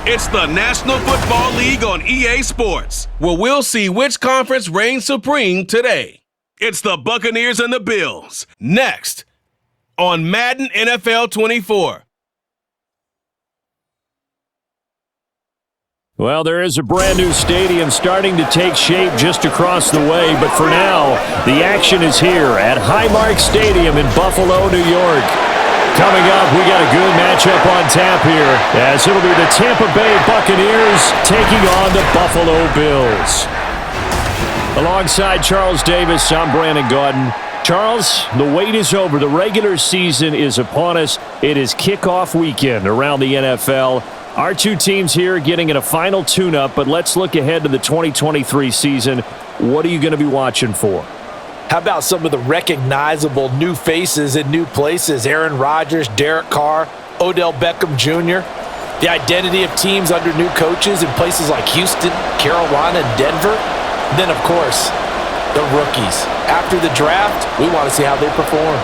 It's the National Football League on EA Sports, where we'll see which conference reigns supreme today. It's the Buccaneers and the Bills, next on Madden NFL 24. Well, there is a brand new stadium starting to take shape just across the way, but for now, the action is here at Highmark Stadium in Buffalo, New York. Coming up, we got a good matchup on tap here, as it'll be the Tampa Bay Buccaneers taking on the Buffalo Bills. Alongside Charles Davis, I'm Brandon Gaudin. Charles, the wait is over. The regular season is upon us. It is kickoff weekend around the NFL. Our two teams here getting in a final tune-up, but let's look ahead to the 2023 season. What are you going to be watching for? How about some of the recognizable new faces in new places? Aaron Rodgers, Derek Carr, Odell Beckham Jr. The identity of teams under new coaches in places like Houston, Carolina, and Denver. And then, of course, the rookies. After the draft, we want to see how they perform.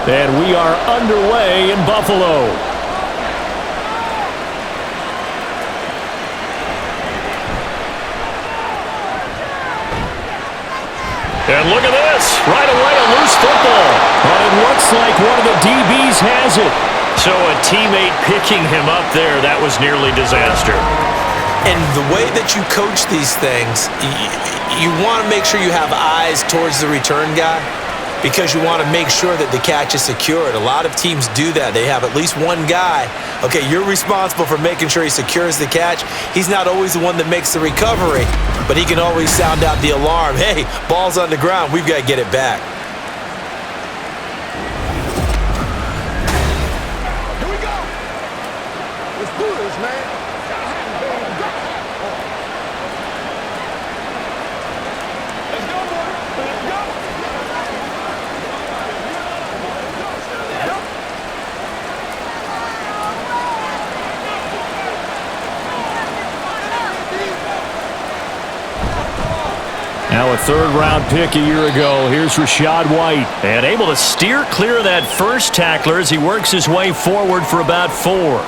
And we are underway in Buffalo. And look at this. Right away, a loose football. But it looks like one of the DBs has it. So a teammate picking him up there, that was nearly disaster. And the way that you coach these things, you want to make sure you have eyes towards the return guy, because you want to make sure that the catch is secured. A lot of teams do that. They have at least one guy. Okay, you're responsible for making sure he secures the catch. He's not always the one that makes the recovery, but he can always sound out the alarm. Hey, ball's on the ground. We've got to get it back. Here we go. Let's do this, man. Let's go, boy. Let's go. Now a third-round pick a year ago. Here's Rachaad White. And able to steer clear of that first tackler as he works his way forward for about 4.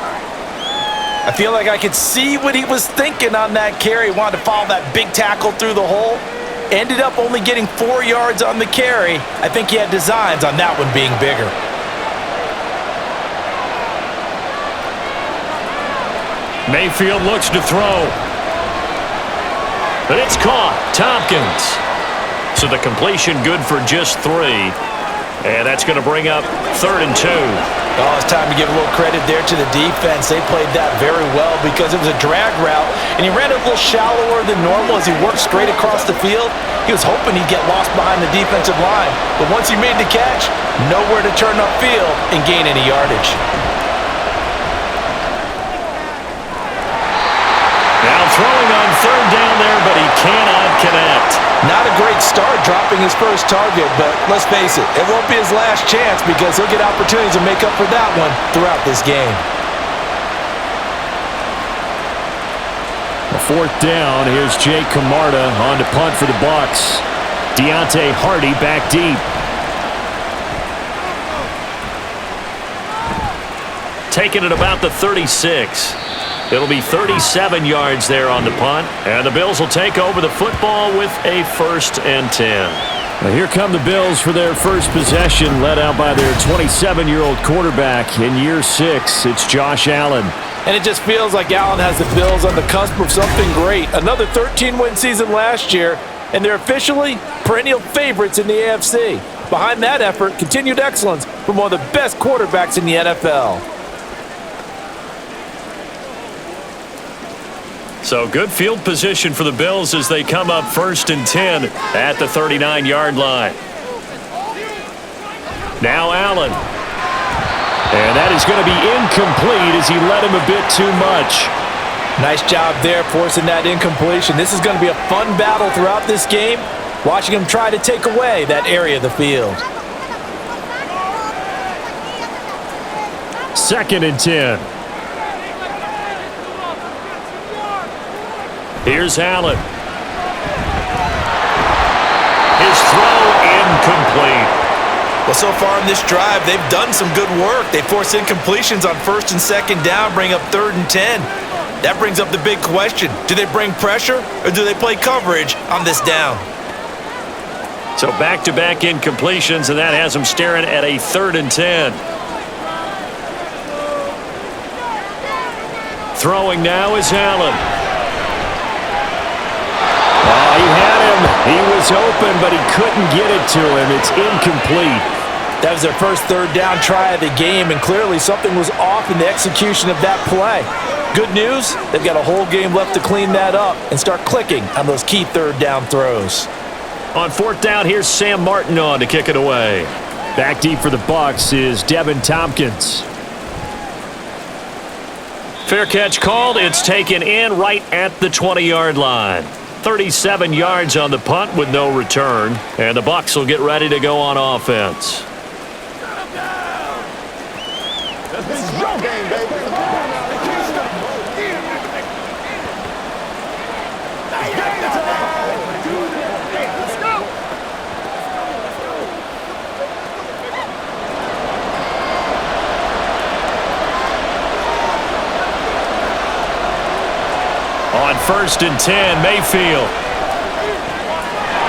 I feel like I could see what he was thinking on that carry. Wanted to follow that big tackle through the hole. Ended up only getting 4 yards on the carry. I think he had designs on that one being bigger. Mayfield looks to throw. But it's caught. Tompkins. So the completion good for just 3. And that's going to bring up 3rd and 2. Oh, it's time to give a little credit there to the defense. They played that very well because it was a drag route, and he ran it a little shallower than normal as he worked straight across the field. He was hoping he'd get lost behind the defensive line, but once he made the catch, nowhere to turn upfield and gain any yardage. Now throwing on 3rd down there, but he cannot connect. Not a great start dropping his first target, but let's face it, it won't be his last chance because he'll get opportunities to make up for that one throughout this game. A 4th down. Here's Jake Camarda on to punt for the Bucs. Deontay Hardy back deep. Taking it about the 36. It'll be 37 yards there on the punt, and the Bills will take over the football with a 1st and 10. Well, here come the Bills for their first possession, led out by their 27-year-old quarterback in year 6. It's Josh Allen. And it just feels like Allen has the Bills on the cusp of something great. Another 13-win season last year, and they're officially perennial favorites in the AFC. Behind that effort, continued excellence from one of the best quarterbacks in the NFL. So good field position for the Bills as they come up 1st and 10 at the 39-yard line. Now Allen. And that is going to be incomplete as he led him a bit too much. Nice job there forcing that incompletion. This is going to be a fun battle throughout this game, watching him try to take away that area of the field. 2nd and 10. Here's Allen. His throw incomplete. Well, so far in this drive, they've done some good work. They force incompletions on 1st and 2nd down, bring up 3rd and 10. That brings up the big question. Do they bring pressure or do they play coverage on this down? So back-to-back incompletions, and that has them staring at a 3rd and 10. Throwing now is Allen. Oh, he had him. He was open, but he couldn't get it to him. It's incomplete. That was their first 3rd down try of the game, and clearly something was off in the execution of that play. Good news, they've got a whole game left to clean that up and start clicking on those key 3rd down throws. On 4th down, here's Sam Martin on to kick it away. Back deep for the Bucs is Devin Tompkins. Fair catch called. It's taken in right at the 20-yard line. 37 yards on the punt with no return. And the Bucs will get ready to go on offense. This is your game, baby. Let's go. On 1st and 10, Mayfield.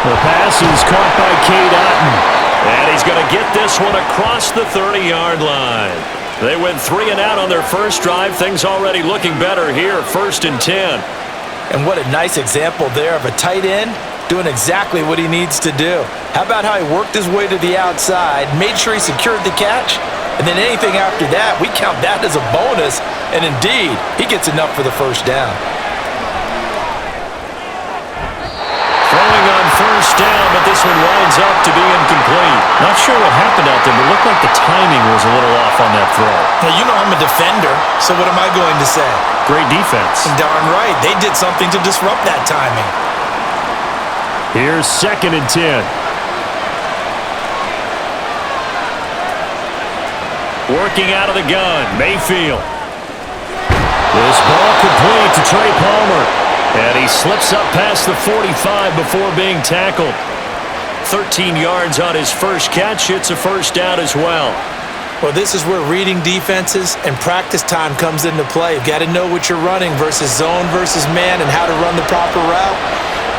The pass is caught by Cade Otton. And he's going to get this one across the 30-yard line. They went 3 and out on their first drive. Things already looking better here, 1st and 10. And what a nice example there of a tight end doing exactly what he needs to do. How about how he worked his way to the outside, made sure he secured the catch, and then anything after that, we count that as a bonus. And indeed, he gets enough for the first down. Throwing on 1st down, but this one winds up to be incomplete. Not sure what happened out there, but it looked like the timing was a little off on that throw. Now, you know I'm a defender, so what am I going to say? Great defense. Darn right. They did something to disrupt that timing. Here's 2nd and 10. Working out of the gun, Mayfield. This ball complete to Trey Palmer. And he slips up past the 45 before being tackled. 13 yards on his first catch. It's a first down as well. Well, this is where reading defenses and practice time comes into play. You've got to know what you're running versus zone versus man and how to run the proper route.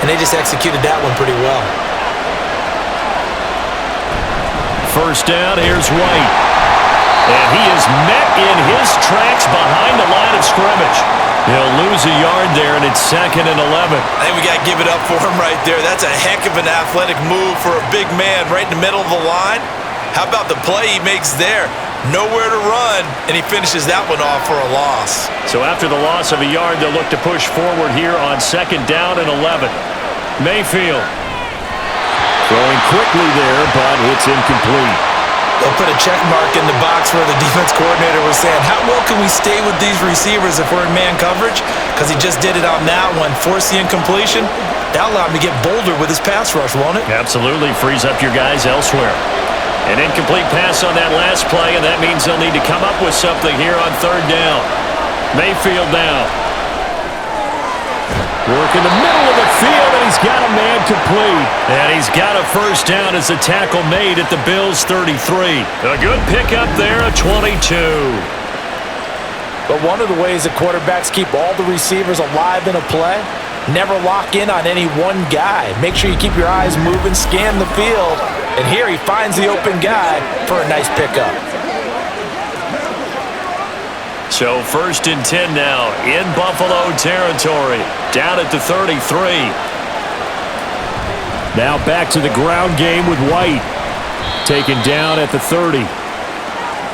And they just executed that one pretty well. First down, here's White. And he is met in his tracks behind the line of scrimmage. He'll lose a yard there, and it's 2nd and 11. I think we got to give it up for him right there. That's a heck of an athletic move for a big man right in the middle of the line. How about the play he makes there? Nowhere to run, and he finishes that one off for a loss. So after the loss of a yard, they'll look to push forward here on 2nd down and 11. Mayfield throwing quickly there, but it's incomplete. They'll put a check mark in the box where the defense coordinator was saying, how well can we stay with these receivers if we're in man coverage? Because he just did it on that one, forced the incompletion. That'll allow him to get bolder with his pass rush, won't it? Absolutely, frees up your guys elsewhere. An incomplete pass on that last play, and that means they'll need to come up with something here on 3rd down. Mayfield now. Work in the middle of the field, and he's got a man complete. And he's got a first down as the tackle made at the Bills' 33. A good pickup there, a 22. But one of the ways that quarterbacks keep all the receivers alive in a play, never lock in on any one guy. Make sure you keep your eyes moving, scan the field. And here he finds the open guy for a nice pickup. So 1st and 10 now in Buffalo territory, down at the 33. Now back to the ground game with White, taken down at the 30.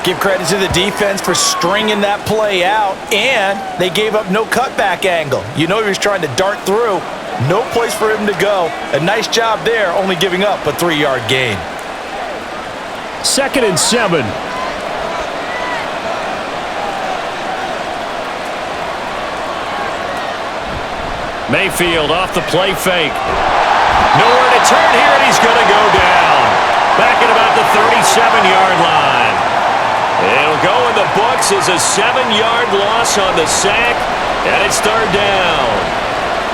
Give credit to the defense for stringing that play out, and they gave up no cutback angle. You know he was trying to dart through. No place for him to go. A nice job there, only giving up a 3-yard gain. 2nd and 7. Mayfield off the play fake. Nowhere to turn here, and he's going to go down. Back at about the 37-yard line. It'll go in the books as a 7-yard loss on the sack, and it's third down.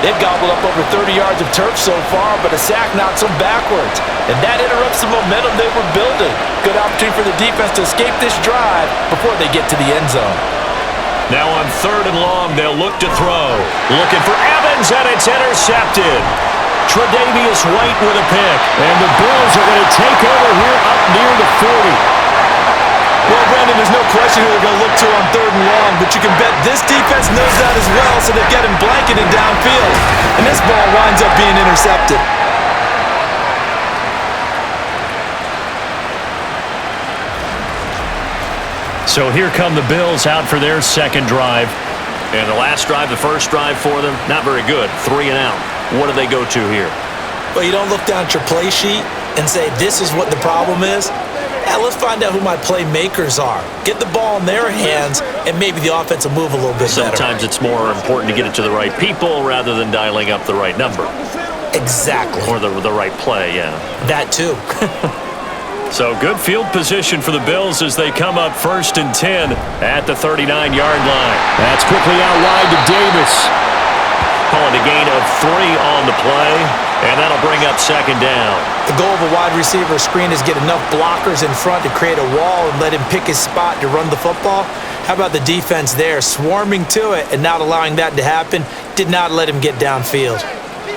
They've gobbled up over 30 yards of turf so far, but a sack knocks them backwards. And that interrupts the momentum they were building. Good opportunity for the defense to escape this drive before they get to the end zone. Now on third and long, they'll look to throw. Looking for Evans, and it's intercepted. Tre'Davious White with a pick. And the Bills are going to take over here up near the 40. Well, Brandon, there's no question who they're going to look to on third and long, but you can bet this defense knows that as well, so they're getting blanketed downfield. And this ball winds up being intercepted. So here come the Bills out for their second drive. And the last drive, the first drive for them, not very good. 3 and out. What do they go to here? Well, you don't look down at your play sheet and say, this is what the problem is. Yeah, let's find out who my playmakers are. Get the ball in their hands, and maybe the offense will move a little bit better. Sometimes it's more important to get it to the right people rather than dialing up the right number. Exactly. Or the right play, yeah. That too. So good field position for the Bills as they come up 1st and 10 at the 39-yard line. That's quickly out wide to Davis. Calling a gain of 3 on the play, and that'll bring up second down. The goal of a wide receiver screen is get enough blockers in front to create a wall and let him pick his spot to run the football. How about the defense there, swarming to it and not allowing that to happen? Did not let him get downfield.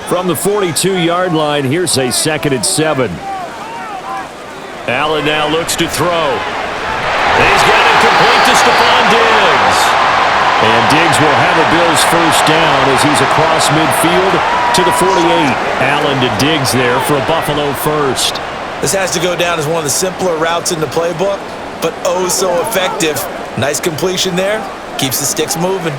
From the 42-yard line, here's a 2nd and 7. Allen now looks to throw. He's got it complete to Stephon Diggs. And Diggs will have a Bills first down as he's across midfield to the 48. Allen to Diggs there for a Buffalo first. This has to go down as one of the simpler routes in the playbook, but oh so effective. Nice completion there. Keeps the sticks moving.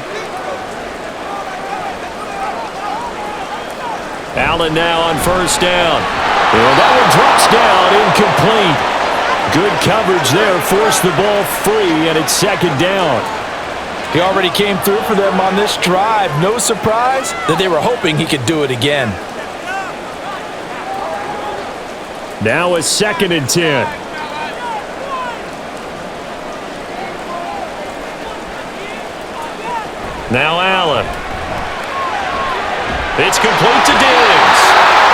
Allen now on first down. And that one drops down, incomplete. Good coverage there, forced the ball free, and it's second down. He already came through for them on this drive. No surprise that they were hoping he could do it again. Now a 2nd and 10. Now Allen. It's complete to Diggs.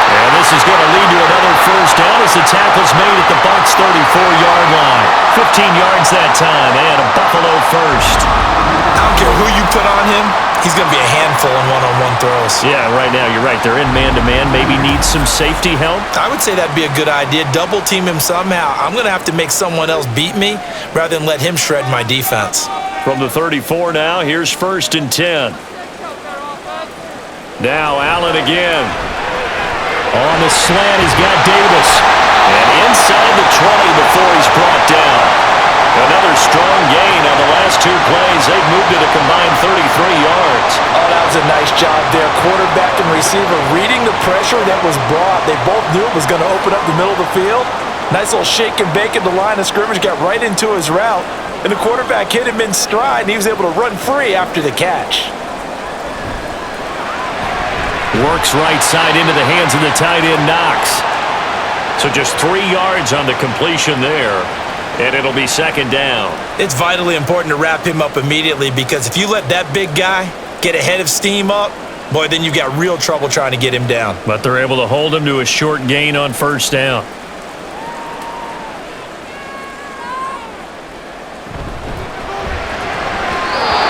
And this is going to lead to another first down as the tackle's made at the Bucs 34-yard line. 15 yards that time, and a Buffalo first. I don't care who you put on him, he's going to be a handful in one-on-one throws. Yeah, right now, you're right. They're in man-to-man. Maybe needs some safety help. I would say that'd be a good idea. Double team him somehow. I'm going to have to make someone else beat me rather than let him shred my defense. From the 34 now, here's 1st and 10. Now Allen again. On the slant, he's got Davis. And inside the 20 before he's brought down. Another strong gain on the last 2 plays. They've moved it a combined 33 yards. Oh, that was a nice job there. Quarterback and receiver reading the pressure that was brought. They both knew it was going to open up the middle of the field. Nice little shake and bake at the line of scrimmage. Got right into his route. And the quarterback hit him in stride, and he was able to run free after the catch. Works right side into the hands of the tight end, Knox. So just 3 yards on the completion there, and it'll be second down. It's vitally important to wrap him up immediately because if you let that big guy get ahead of steam up, boy, then you've got real trouble trying to get him down. But they're able to hold him to a short gain on first down.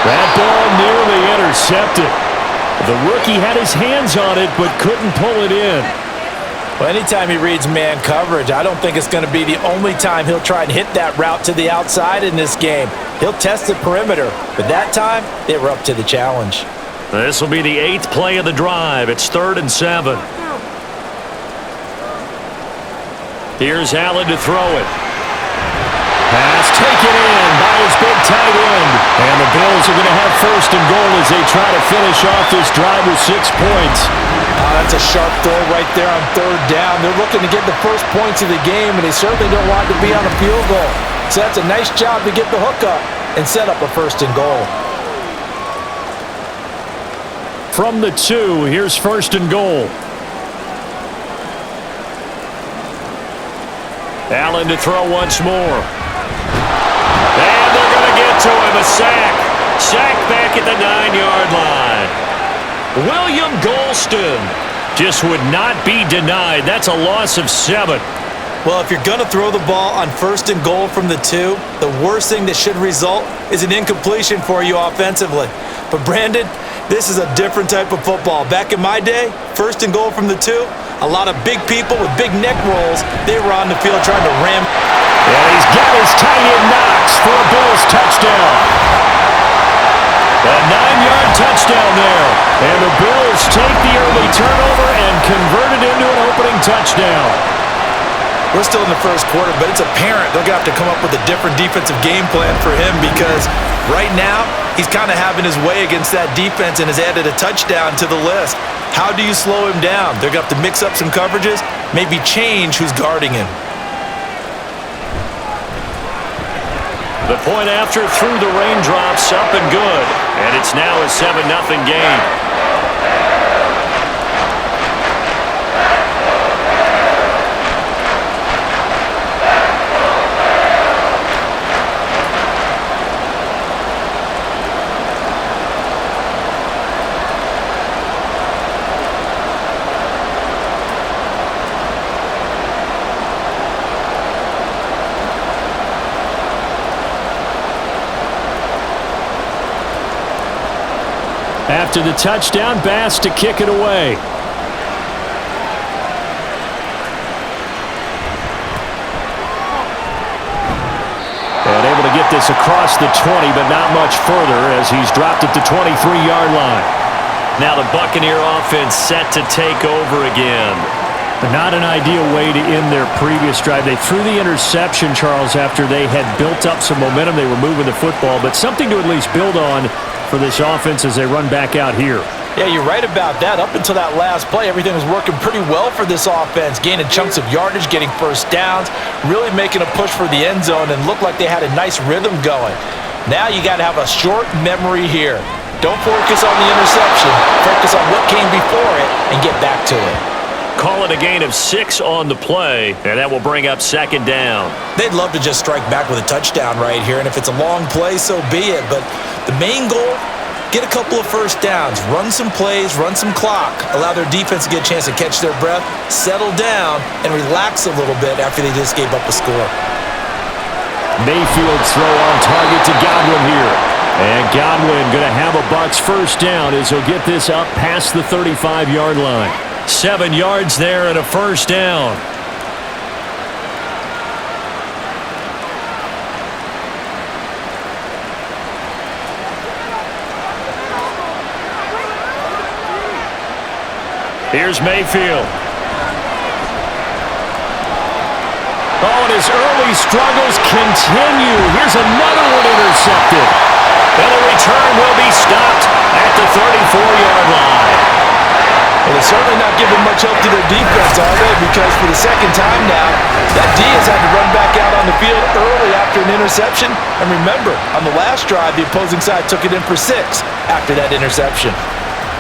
That ball nearly intercepted. The rookie had his hands on it, but couldn't pull it in. Well, anytime he reads man coverage, I don't think it's going to be the only time he'll try and hit that route to the outside in this game. He'll test the perimeter, but that time, they were up to the challenge. This will be the 8th play of the drive. It's 3rd and 7. Here's Allen to throw it. Pass taken in by his big tight end. And the Bills are going to have 1st and goal as they try to finish off this drive with 6 points. That's a sharp throw right there on 3rd down. They're looking to get the first points of the game, and they certainly don't want to be on a field goal. So that's a nice job to get the hook up and set up a 1st and goal. from the 2. Here's first and goal. Allen to throw once more. And they're going to get to him. A sack. Sack back at the 9-yard line. William Golston just would not be denied. That's a loss of 7. Well, if you're going to throw the ball on first and goal from the 2, the worst thing that should result is an incompletion for you offensively. But, Brandon, this is a different type of football. Back in my day, first and goal from the 2, a lot of big people with big neck rolls, they were on the field trying to ram. And he's got his tight end Knox for a Bills touchdown. A 9-yard touchdown there. And the Bills take the early turnover and convert it into an opening touchdown. We're still in the first quarter, but it's apparent they're going to have to come up with a different defensive game plan for him because right now he's kind of having his way against that defense and has added a touchdown to the list. How do you slow him down? They're going to have to mix up some coverages, maybe change who's guarding him. The point after through the raindrops, up and good. And it's now a 7-0 game. After the touchdown, Bass to kick it away. And able to get this across the 20, but not much further as he's dropped it to 23-yard line. Now the Buccaneer offense set to take over again. But not an ideal way to end their previous drive. They threw the interception, Charles, after they had built up some momentum. They were moving the football, but something to at least build on for this offense as they run back out here. Yeah, you're right about that. Up until that last play, everything was working pretty well for this offense, gaining chunks of yardage, getting first downs, really making a push for the end zone, and looked like they had a nice rhythm going. Now you got to have a short memory here. Don't focus on the interception. Focus on what came before it and get back to it. Call it a gain of 6 on the play, and that will bring up second down. They'd love to just strike back with a touchdown right here, and if it's a long play, so be it. But the main goal, get a couple of first downs, run some plays, run some clock, allow their defense to get a chance to catch their breath, settle down, and relax a little bit after they just gave up a score. Mayfield's throw on target to Godwin here. And Godwin going to have a Bucs first down as he'll get this up past the 35-yard line. 7 yards there and a first down. Here's Mayfield. Oh, and his early struggles continue. Here's another one intercepted. And the return will be stopped at the 34-yard line. Well, they're certainly not giving much help to their defense, are they? Because for the second time now, that D has had to run back out on the field early after an interception. And remember, on the last drive, the opposing side took it in for 6 after that interception.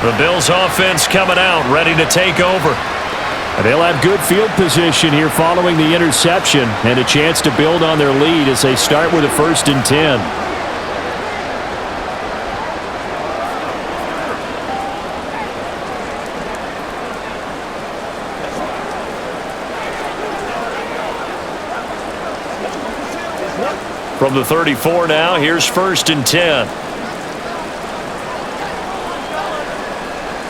The Bills offense coming out, ready to take over. And they'll have good field position here following the interception and a chance to build on their lead as they start with a 1st and 10. From the 34 now, here's 1st and 10.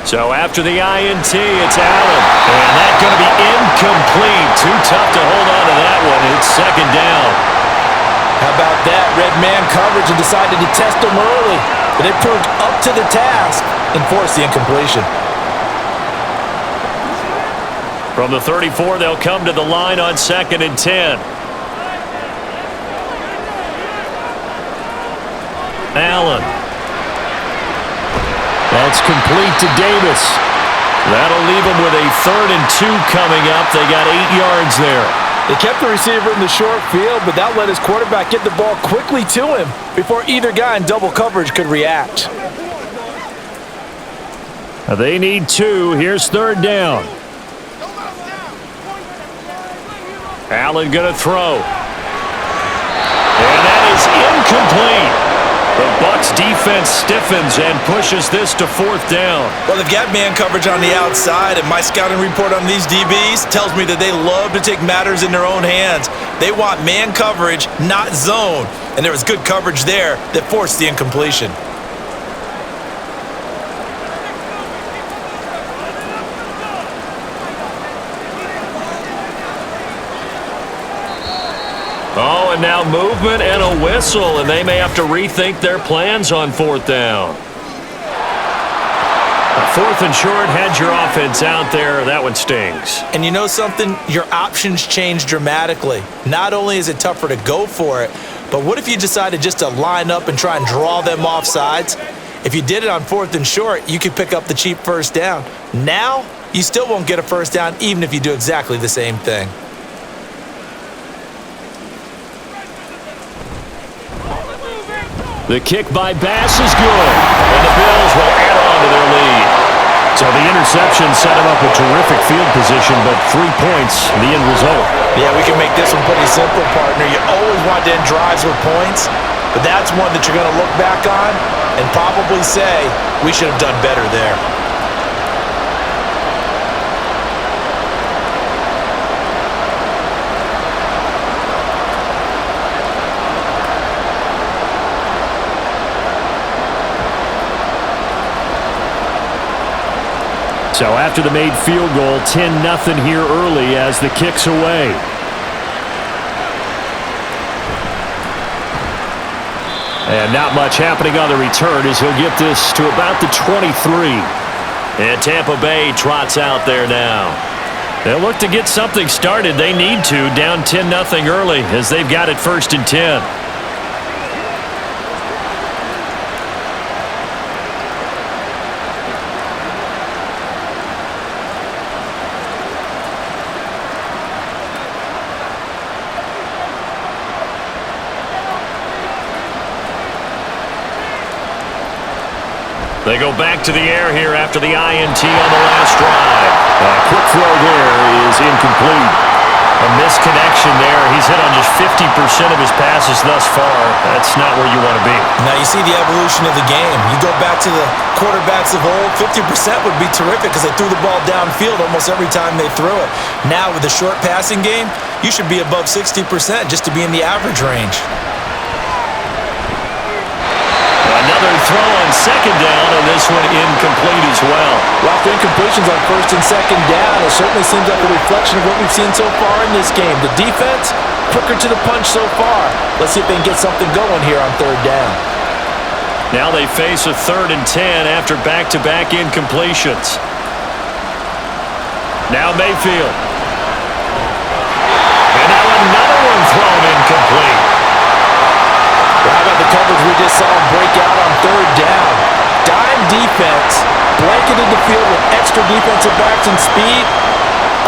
So after the INT, it's Allen. And that's going to be incomplete. Too tough to hold on to that one. It's second down. How about that? Red man coverage and decided to test him early. But it proved up to the task and forced the incompletion. From the 34, they'll come to the line on 2nd and 10. Allen. That's complete to Davis. That'll leave them with a 3rd and 2 coming up. They got 8 yards there. They kept the receiver in the short field, but that let his quarterback get the ball quickly to him before either guy in double coverage could react. They need 2. Here's 3rd down. Allen going to throw. And that is incomplete. The Bucs defense stiffens and pushes this to 4th down. Well, they've got man coverage on the outside, and my scouting report on these DBs tells me that they love to take matters in their own hands. They want man coverage, not zone. And there was good coverage there that forced the incompletion. Oh, and now movement and a whistle, and they may have to rethink their plans on 4th down. 4th and short, had your offense out there. That one stings. And you know something? Your options change dramatically. Not only is it tougher to go for it, but what if you decided just to line up and try and draw them off sides? If you did it on 4th and short, you could pick up the cheap 1st down. Now, you still won't get a 1st down even if you do exactly the same thing. The kick by Bass is good, and the Bills will add on to their lead. So the interception set him up a terrific field position, but 3 points, the end result. Yeah, we can make this one pretty simple, partner. You always want to end drives with points, but that's one that you're going to look back on and probably say, we should have done better there. So after the made field goal, 10-0 here early as the kick's away. And not much happening on the return as he'll get this to about the 23. And Tampa Bay trots out there now. They'll look to get something started. They need to, down 10-0 early as they've got it 1st and 10. They go back to the air here after the INT on the last drive. Quick throw there is incomplete. A misconnection there. He's hit on just 50% of his passes thus far. That's not where you want to be. Now you see the evolution of the game. You go back to the quarterbacks of old, 50% would be terrific because they threw the ball downfield almost every time they threw it. Now with the short passing game, you should be above 60% just to be in the average range. Another throw on 2nd down, and this one incomplete as well. Well, the incompletions on 1st and 2nd down, it certainly seems like a reflection of what we've seen so far in this game. The defense, quicker to the punch so far. Let's see if they can get something going here on 3rd down. Now they face a 3rd and 10 after back-to-back incompletions. Now Mayfield. And now another one thrown incomplete. How about the coverage we just saw him break out on 3rd down? Dime defense, blanketed the field with extra defensive backs and speed,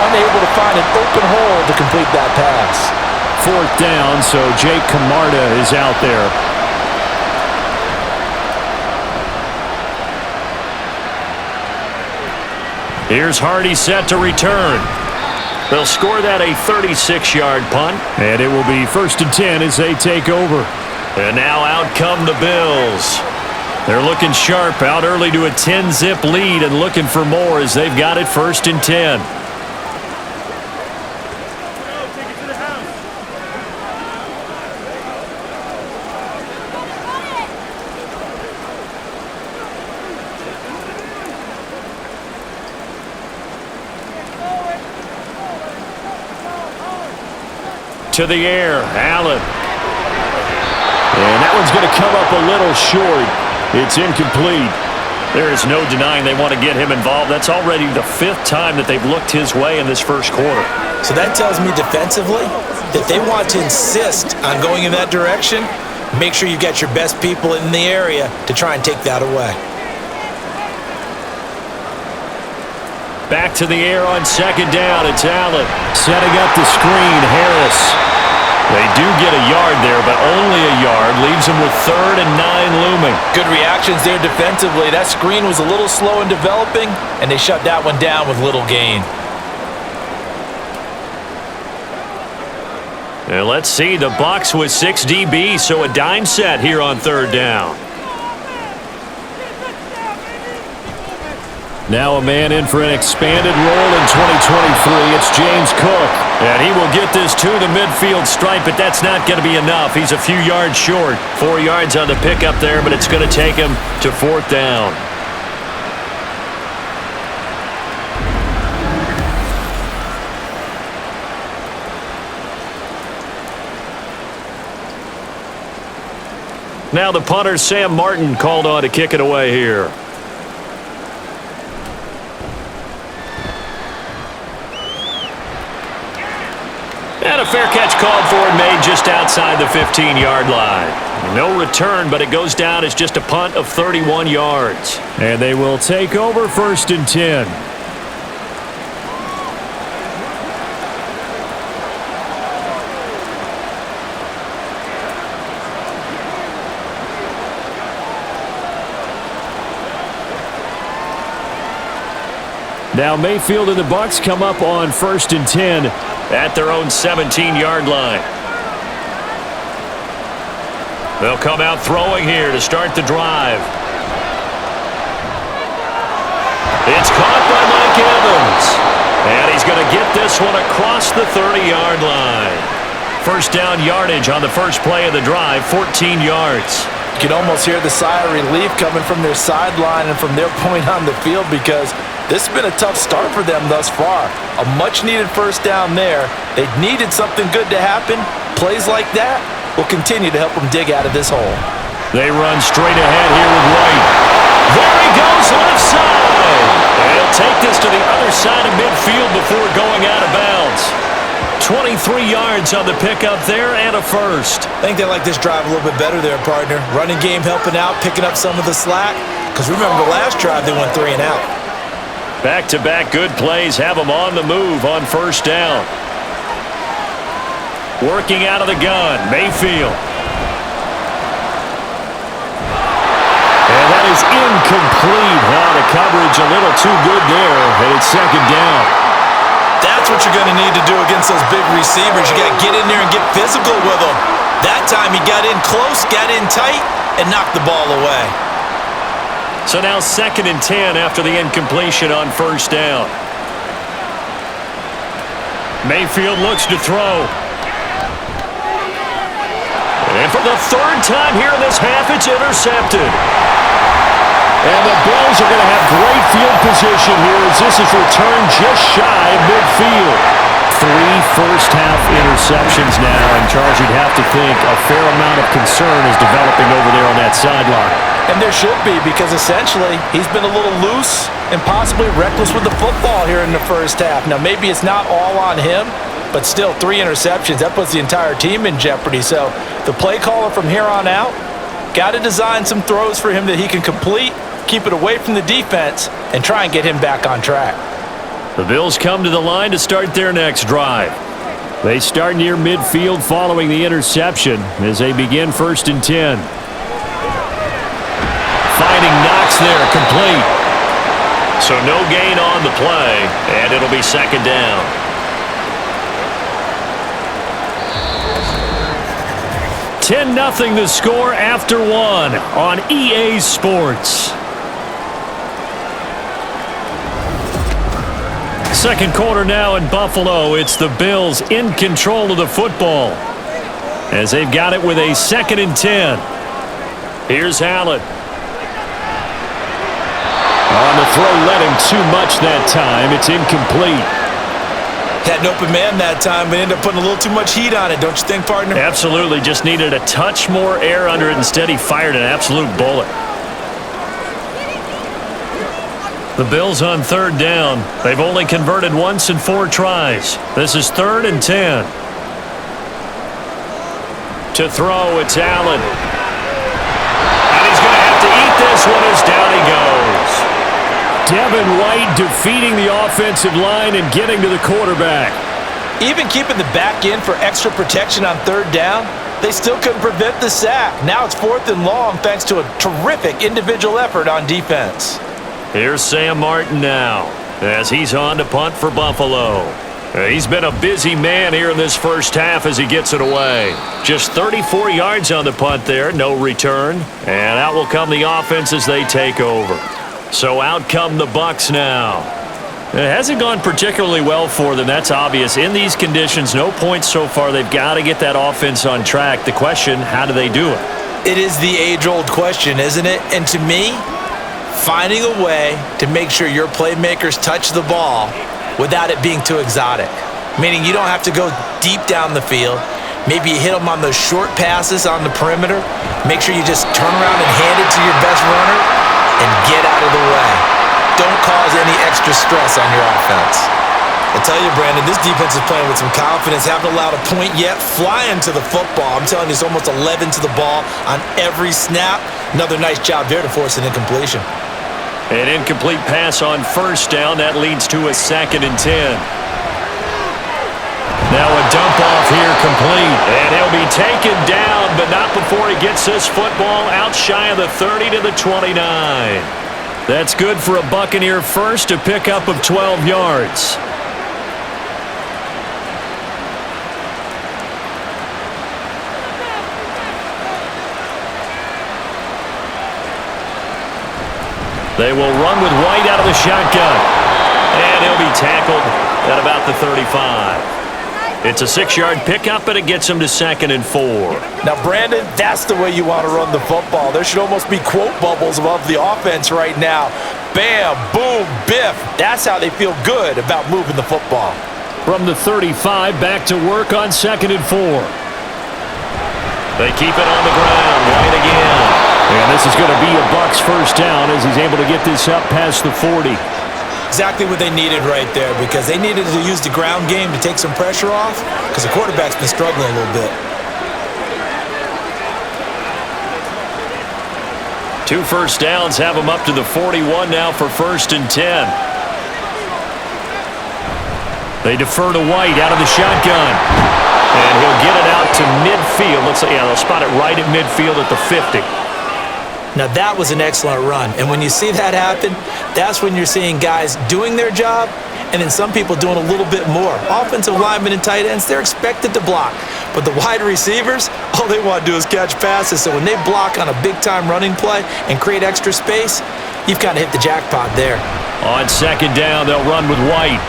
unable to find an open hole to complete that pass. 4th down, so Jake Camarda is out there. Here's Hardy set to return. They'll score that a 36-yard punt, and it will be 1st and 10 as they take over. And now out come the Bills. They're looking sharp, out early to a 10-zip lead and looking for more as they've got it 1st and 10. To the air, Allen. And that one's going to come up a little short. It's incomplete. There is no denying they want to get him involved. That's already the 5th time that they've looked his way in this 1st quarter. So that tells me defensively that they want to insist on going in that direction. Make sure you've got your best people in the area to try and take that away. Back to the air on 2nd down. It's Allen setting up the screen. Harris. They do get a yard there, but only a yard. Leaves them with 3rd and 9 looming. Good reactions there defensively. That screen was a little slow in developing, and they shut that one down with little gain. And let's see, the Bucs with 6 DBs, so a dime set here on 3rd down. Now a man in for an expanded role in 2023. It's James Cook. And he will get this to the midfield stripe, but that's not going to be enough. He's a few yards short. 4 yards on the pickup there, but it's going to take him to 4th down. Now the punter, Sam Martin, called on to kick it away here. And a fair catch called for and made just outside the 15-yard line. No return, but it goes down as just a punt of 31 yards. And they will take over 1st and 10. Now Mayfield and the Bucs come up on 1st and 10 at their own 17-yard line. They'll come out throwing here to start the drive. It's caught by Mike Evans. And he's going to get this one across the 30-yard line. 1st down yardage on the first play of the drive, 14 yards. You can almost hear the sigh of relief coming from their sideline and from their point on the field, because this has been a tough start for them thus far. A much-needed 1st down there. They needed something good to happen. Plays like that will continue to help them dig out of this hole. They run straight ahead here with White. There he goes, left side. And he'll take this to the other side of midfield before going out of bounds. 23 yards on the pickup there and a 1st. I think they like this drive a little bit better there, partner. Running game helping out, picking up some of the slack. Because remember, the last drive they went 3 and out. Back-to-back good plays have them on the move on 1st down. Working out of the gun, Mayfield. And that is incomplete. Now the coverage a little too good there, and it's 2nd down. That's what you're going to need to do against those big receivers. You got to get in there and get physical with them. That time he got in close, got in tight, and knocked the ball away. So now 2nd and 10 after the incompletion on 1st down. Mayfield looks to throw. And for the 3rd time here in this half, it's intercepted. And the Bills are going to have great field position here as this is returned just shy of midfield. 3 first-half interceptions now, and Charles, you'd have to think a fair amount of concern is developing over there on that sideline. And there should be, because essentially he's been a little loose and possibly reckless with the football here in the 1st half. Now, maybe it's not all on him, but still 3 interceptions. That puts the entire team in jeopardy. So the play caller from here on out got to design some throws for him that he can complete, keep it away from the defense, and try and get him back on track. The Bills come to the line to start their next drive. They start near midfield following the interception as they begin 1st and 10. Finding Knox there, complete. So no gain on the play, and it'll be 2nd down. $10-0 the score after 1 on EA Sports. 2nd quarter now in Buffalo. It's the Bills in control of the football as they've got it with a 2nd and 10. Here's Allen. On the throw, led him too much that time. It's incomplete. Had an open man that time, but ended up putting a little too much heat on it, don't you think, partner? Absolutely. Just needed a touch more air under it. Instead, he fired an absolute bullet. The Bills on 3rd down. They've only converted once in 4 tries. This is 3rd and 10. To throw, it's Allen. And he's going to have to eat this one as down he goes. Devin White defeating the offensive line and getting to the quarterback. Even keeping the back in for extra protection on third down, they still couldn't prevent the sack. Now it's 4th and long thanks to a terrific individual effort on defense. Here's Sam Martin now as he's on to punt for Buffalo. He's been a busy man here in this first half as he gets it away. Just 34 yards on the punt there, no return. And out will come the offense as they take over. So out come the BUCS now. It hasn't gone particularly well for them, that's obvious. In these conditions, no points so far. They've got to get that offense on track. The question, how do they do it? It is the age-old question, isn't it? And to me, finding a way to make sure your playmakers touch the ball without it being too exotic. Meaning you don't have to go deep down the field. Maybe you hit them on those short passes on the perimeter. Make sure you just turn around and hand it to your best runner and get out of the way. Don't cause any extra stress on your offense. I tell you, Brandon, this defense is playing with some confidence. Haven't allowed a point yet. Flying to the football. I'm telling you, it's almost 11 to the ball on every snap. Another nice job there to force an incompletion. An incomplete pass on first down. That leads to a 2nd and 10. Now a dump off here complete. And he'll be taken down, but not before he gets this football out shy of the 30 to the 29. That's good for a Buccaneer first, a pickup of 12 yards. They will run with White out of the shotgun. And he'll be tackled at about the 35. It's a 6-yard pickup, and it gets him to 2nd and 4. Now, Brandon, that's the way you want to run the football. There should almost be quote bubbles above the offense right now. Bam, boom, biff. That's how they feel good about moving the football. From the 35, back to work on 2nd and 4. They keep it on the ground. White again. And this is going to be a BUCS first down as he's able to get this up past the 40. Exactly what they needed right there, because they needed to use the ground game to take some pressure off, because the quarterback's been struggling a little bit. 2 first downs have him up to the 41 now for 1st and 10. They defer to White out of the shotgun. And he'll get it out to midfield. Looks like, yeah, they'll spot it right at midfield at the 50. Now, that was an excellent run. And when you see that happen, that's when you're seeing guys doing their job and then some people doing a little bit more. Offensive linemen and tight ends, they're expected to block. But the wide receivers, all they want to do is catch passes. So when they block on a big-time running play and create extra space, you've kind of hit the jackpot there. On 2nd down, they'll run with White.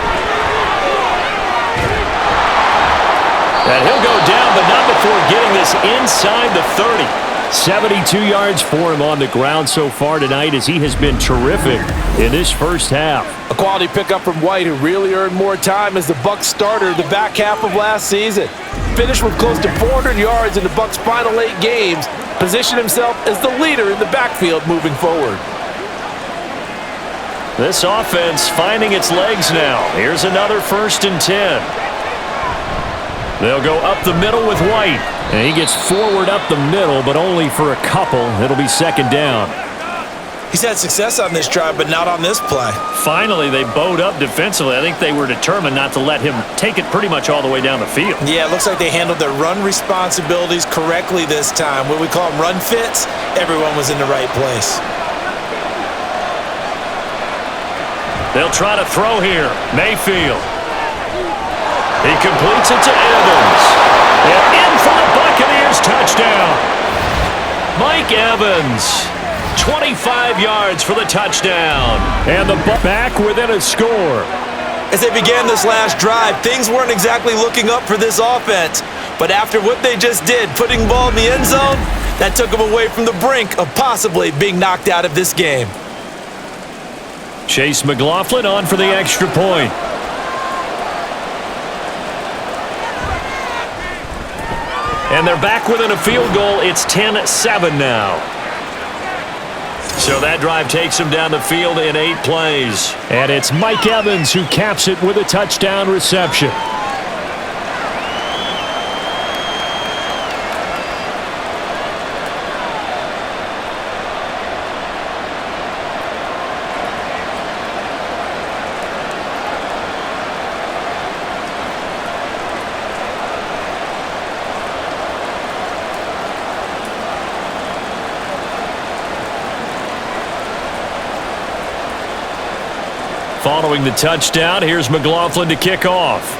And he'll go down, but not before getting this inside the 30. 72 yards for him on the ground so far tonight as he has been terrific in this first half. A quality pickup from White, who really earned more time as the BUCS starter the back half of last season. Finished with close to 400 yards in the BUCS' final 8 games. Positioned himself as the leader in the backfield moving forward. This offense finding its legs now. Here's another 1st and 10. They'll go up the middle with White. And he gets forward up the middle, but only for a couple. It'll be 2nd down. He's had success on this drive, but not on this play. Finally, they bowed up defensively. I think they were determined not to let him take it pretty much all the way down the field. Yeah, it looks like they handled their run responsibilities correctly this time. What we call them run fits, everyone was in the right place. They'll try to throw here. Mayfield. He completes it to Evans. And in for the Buccaneers touchdown. Mike Evans. 25 yards for the touchdown. And the back within a score. As they began this last drive, things weren't exactly looking up for this offense. But after what they just did, putting the ball in the end zone, that took them away from the brink of possibly being knocked out of this game. Chase McLaughlin on for the extra point. And they're back within a field goal. It's 10-7 now. So that drive takes them down the field in 8 plays. And it's Mike Evans who caps it with a touchdown reception. Following the touchdown, here's McLaughlin to kick off.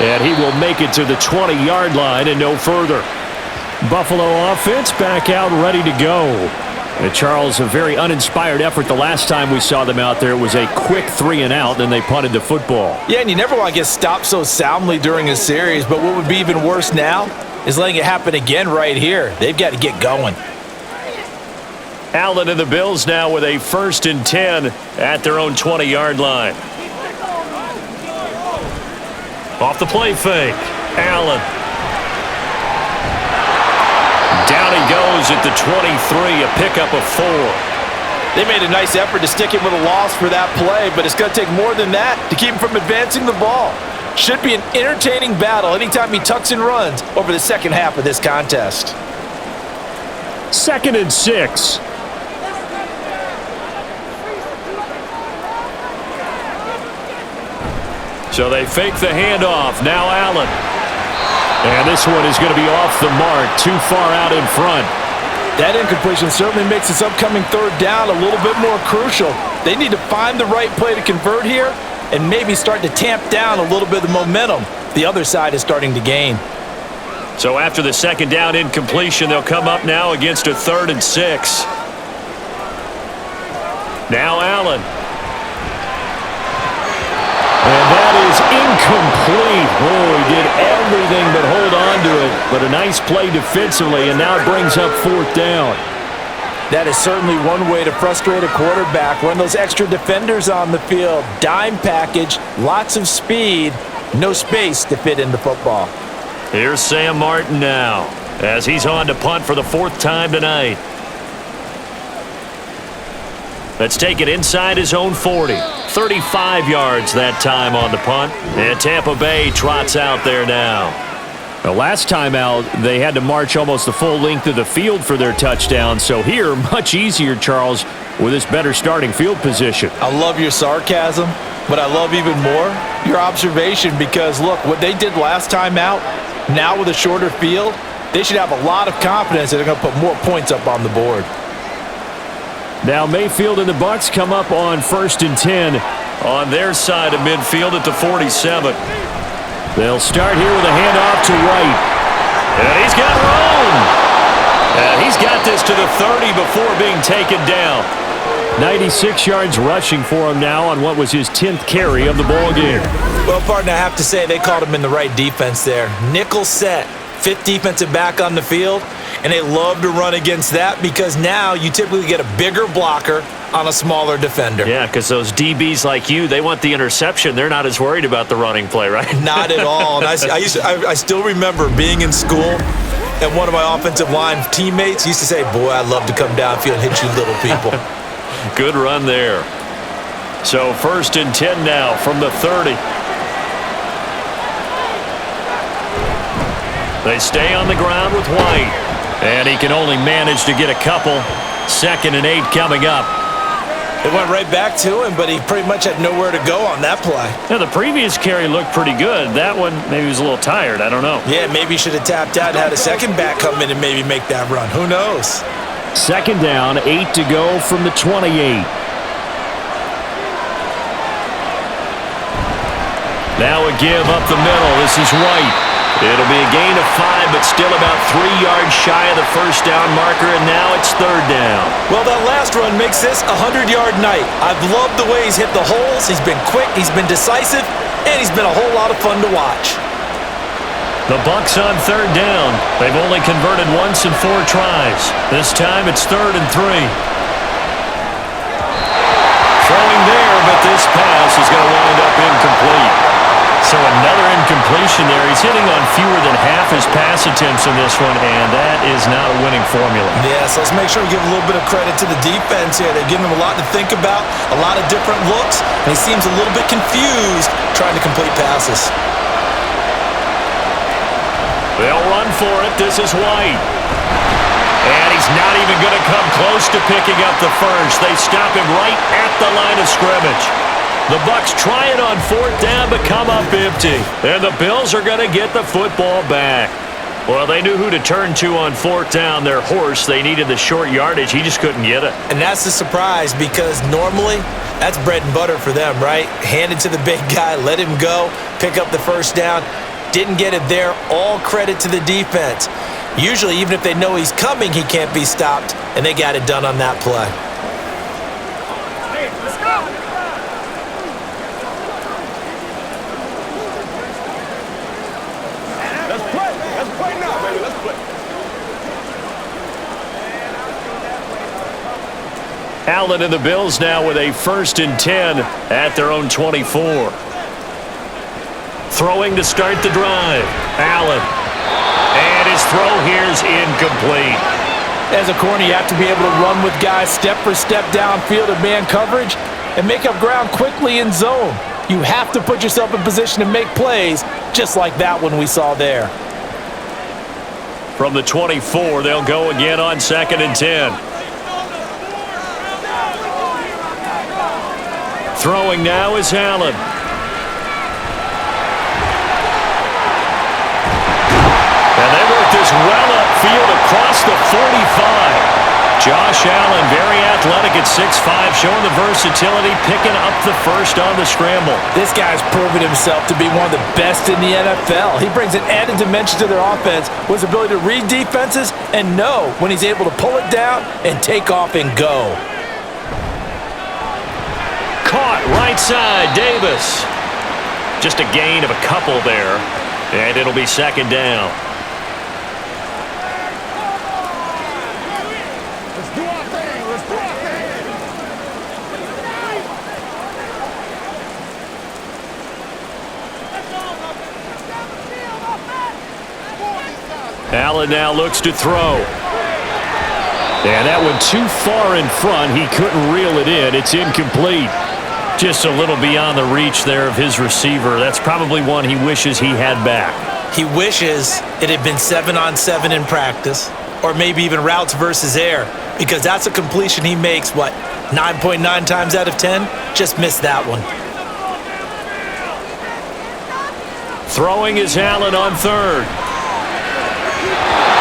And he will make it to the 20-yard line and no further. Buffalo offense back out ready to go. And Charles, a very uninspired effort the last time we saw them out there. It was a quick 3-and-out, then they punted the football. Yeah, and you never want to get stopped so soundly during a series, but what would be even worse now is letting it happen again right here. They've got to get going. Allen and the Bills now with a 1st and 10 at their own 20-yard line. Off the play fake, Allen. Down he goes at the 23, a pickup of 4. They made a nice effort to stick him with a loss for that play, but it's going to take more than that to keep him from advancing the ball. Should be an entertaining battle anytime he tucks and runs over the second half of this contest. 2nd and 6. So they fake the handoff. Now Allen. And this one is going to be off the mark, too far out in front. That incompletion certainly makes this upcoming 3rd down a little bit more crucial. They need to find the right play to convert here and maybe start to tamp down a little bit of the momentum the other side is starting to gain. So after the 2nd down incompletion, they'll come up now against a 3rd and 6. Now Allen. And that is incomplete. Oh, he did everything but hold on to it. But a nice play defensively, and now it brings up 4th down. That is certainly one way to frustrate a quarterback. Run those extra defenders on the field. Dime package, lots of speed, no space to fit in the football. Here's Sam Martin now, as he's on to punt for the 4th time tonight. Let's take it inside his own 40. 35 yards that time on the punt. And Tampa Bay trots out there now. The last time out, they had to march almost the full length of the field for their touchdown. So here, much easier, Charles, with this better starting field position. I love your sarcasm, but I love even more your observation because, look, what they did last time out, now with a shorter field, they should have a lot of confidence that they're going to put more points up on the board. Now Mayfield and the BUCS come up on 1st and 10 on their side of midfield at the 47. They'll start here with a handoff to Wright. And he's got room. And he's got this to the 30 before being taken down. 96 yards rushing for him now on what was his 10th carry of the ball game. Well, partner, I have to say they called him in the right defense there. Nickel set, 5th defensive back on the field. And they love to run against that because now you typically get a bigger blocker on a smaller defender. Yeah, because those DBs like you, they want the interception. They're not as worried about the running play, right? Not at all. And I still remember being in school, and one of my offensive line teammates used to say, boy, I'd love to come downfield and hit you little people. Good run there. So 1st and 10 now from the 30. They stay on the ground with White. And he can only manage to get a couple. 2nd and 8 coming up. It went right back to him, but he pretty much had nowhere to go on that play. Now, the previous carry looked pretty good. That one, maybe he was a little tired. I don't know. Yeah, maybe he should have tapped out and had a second back come in and maybe make that run. Who knows? 2nd down, 8 to go from the 28. Now a give up the middle. This is White. It'll be a gain of 5, but still about 3 yards shy of the 1st down marker, and now it's 3rd down. Well, that last run makes this a 100-yard night. I've loved the way he's hit the holes. He's been quick, he's been decisive, and he's been a whole lot of fun to watch. The BUCS on 3rd down. They've only converted once in 4 tries. This time it's 3rd and 3. Throwing there, but this pass is going to wind up incomplete. So another incompletion there. He's hitting on fewer than half his pass attempts in this one, and that is not a winning formula. Yeah, so let's make sure we give a little bit of credit to the defense here. They're giving him a lot to think about, a lot of different looks, and he seems a little bit confused trying to complete passes. They'll run for it. This is White. And he's not even going to come close to picking up the first. They stop him right at the line of scrimmage. The BUCS try it on 4th down, but come up empty. And the Bills are going to get the football back. Well, they knew who to turn to on fourth down. Their horse, they needed the short yardage. He just couldn't get it. And that's the surprise because normally that's bread and butter for them, right? Hand it to the big guy, let him go, pick up the first down. Didn't get it there. All credit to the defense. Usually, even if they know he's coming, he can't be stopped, and they got it done on that play. Let's play now, baby. Let's play. Allen and the Bills now with a 1st and 10 at their own 24. Throwing to start the drive. Allen. And his throw here's incomplete. As a corner, you have to be able to run with guys step for step downfield in man coverage and make up ground quickly in zone. You have to put yourself in position to make plays, just like that one we saw there. From the 24, they'll go again on 2nd and 10. Throwing now is Allen. And they work this well upfield across the 45. Josh Allen, very athletic at 6'5", showing the versatility, picking up the first on the scramble. This guy's proven himself to be one of the best in the NFL. He brings an added dimension to their offense with his ability to read defenses and know when he's able to pull it down and take off and go. Caught right side, Davis. Just a gain of a couple there, and it'll be 2nd down. Let's do our thing. Let's do our thing. Allen now looks to throw. And that one too far in front. He couldn't reel it in. It's incomplete. Just a little beyond the reach there of his receiver. That's probably one he wishes he had back. He wishes it had been 7-on-7 in practice, or maybe even routes versus air, because that's a completion he makes, 9.9 times out of 10? Just missed that one. Throwing is Allen on 3rd.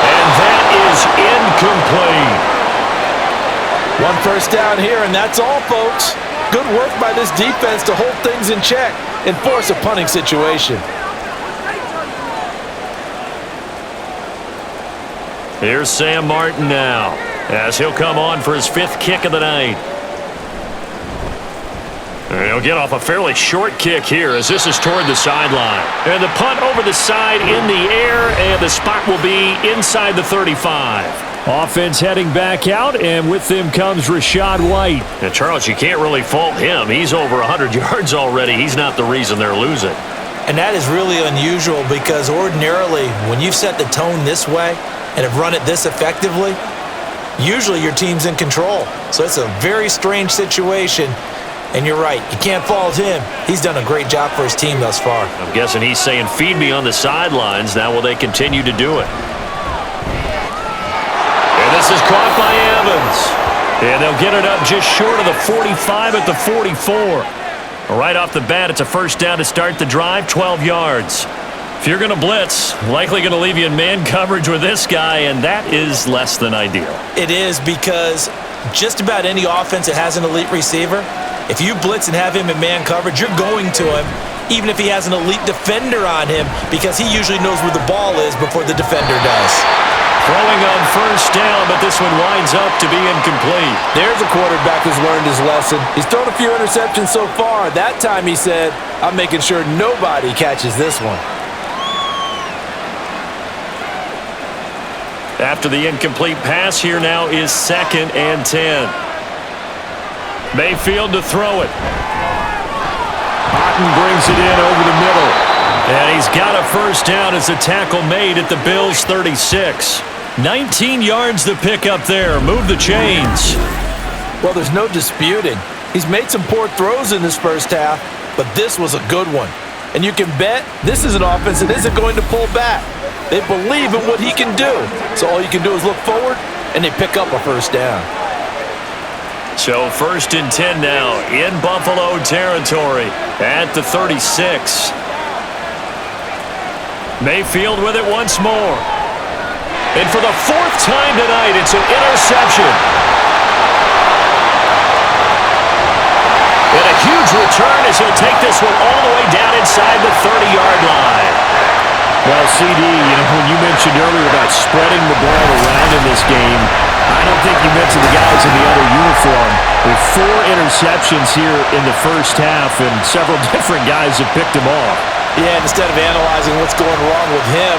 And that is incomplete. One first down here, and that's all, folks. Good work by this defense to hold things in check and force a punting situation. Here's Sam Martin now, as he'll come on for his 5th kick of the night. And he'll get off a fairly short kick here as this is toward the sideline. And the punt over the side in the air, and the spot will be inside the 35. Offense heading back out, and with them comes Rachaad White. And Charles, you can't really fault him. He's over 100 yards already. He's not the reason they're losing. And that is really unusual because ordinarily, when you've set the tone this way and have run it this effectively, usually your team's in control. So it's a very strange situation. And you're right, you can't fault him. He's done a great job for his team thus far. I'm guessing he's saying, feed me on the sidelines. Now will they continue to do it? And this is caught by Evans. And they'll get it up just short of the 45 at the 44. Right off the bat, it's a first down to start the drive, 12 yards. If you're going to blitz, likely going to leave you in man coverage with this guy, and that is less than ideal. It is because just about any offense that has an elite receiver, if you blitz and have him in man coverage, you're going to him, even if he has an elite defender on him, because he usually knows where the ball is before the defender does. Throwing on first down, but this one winds up to be incomplete. There's a quarterback who's learned his lesson. He's thrown a few interceptions so far. That time he said, I'm making sure nobody catches this one. After the incomplete pass, here now is 2nd and 10. Mayfield to throw it. Otten brings it in over the middle. And he's got a first down as a tackle made at the Bills' 36. 19 yards to pick up there. Move the chains. Well, there's no disputing. He's made some poor throws in this first half, but this was a good one. And you can bet this is an offense that isn't going to pull back. They believe in what he can do. So all you can do is look forward, and they pick up a first down. So 1st and 10 now in Buffalo territory at the 36. Mayfield with it once more. And for the fourth time tonight, it's an interception. And a huge return as he'll take this one all the way down inside the 30-yard line. Well, CD, when you mentioned earlier about spreading the ball around in this game, I don't think you mentioned the guys in the other uniform. With 4 interceptions here in the first half, and several different guys have picked him off. Yeah, instead of analyzing what's going wrong with him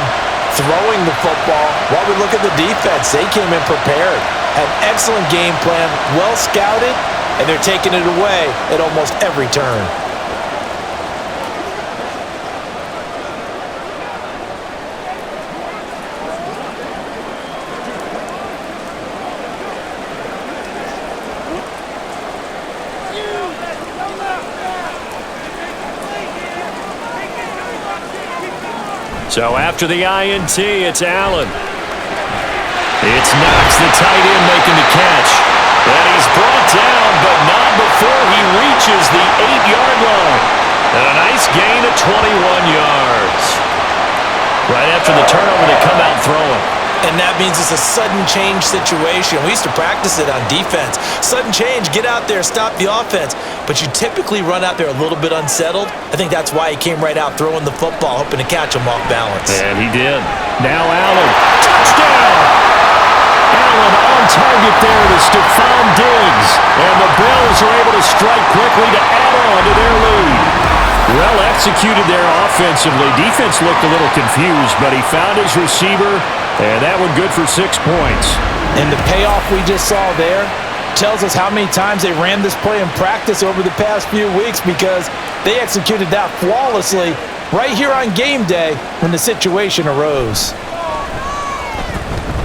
throwing the football, while we look at the defense, they came in prepared. An excellent game plan, well scouted, and they're taking it away at almost every turn. So after the INT, it's Allen. It's Knox, the tight end, making the catch. And he's brought down, but not before he reaches the 8-yard line. And a nice gain of 21 yards. Right after the turnover, they come out throwing. And that means it's a sudden change situation. We used to practice it on defense. Sudden change, get out there, stop the offense. But you typically run out there a little bit unsettled. I think that's why he came right out throwing the football, hoping to catch him off balance. And he did. Now Allen. Touchdown! Allen on target there to Stephon Diggs. And the Bills are able to strike quickly to add on to their lead. Well executed there offensively. Defense looked a little confused, but he found his receiver, and that one good for 6 points. And the payoff we just saw there tells us how many times they ran this play in practice over the past few weeks, because they executed that flawlessly right here on game day when the situation arose.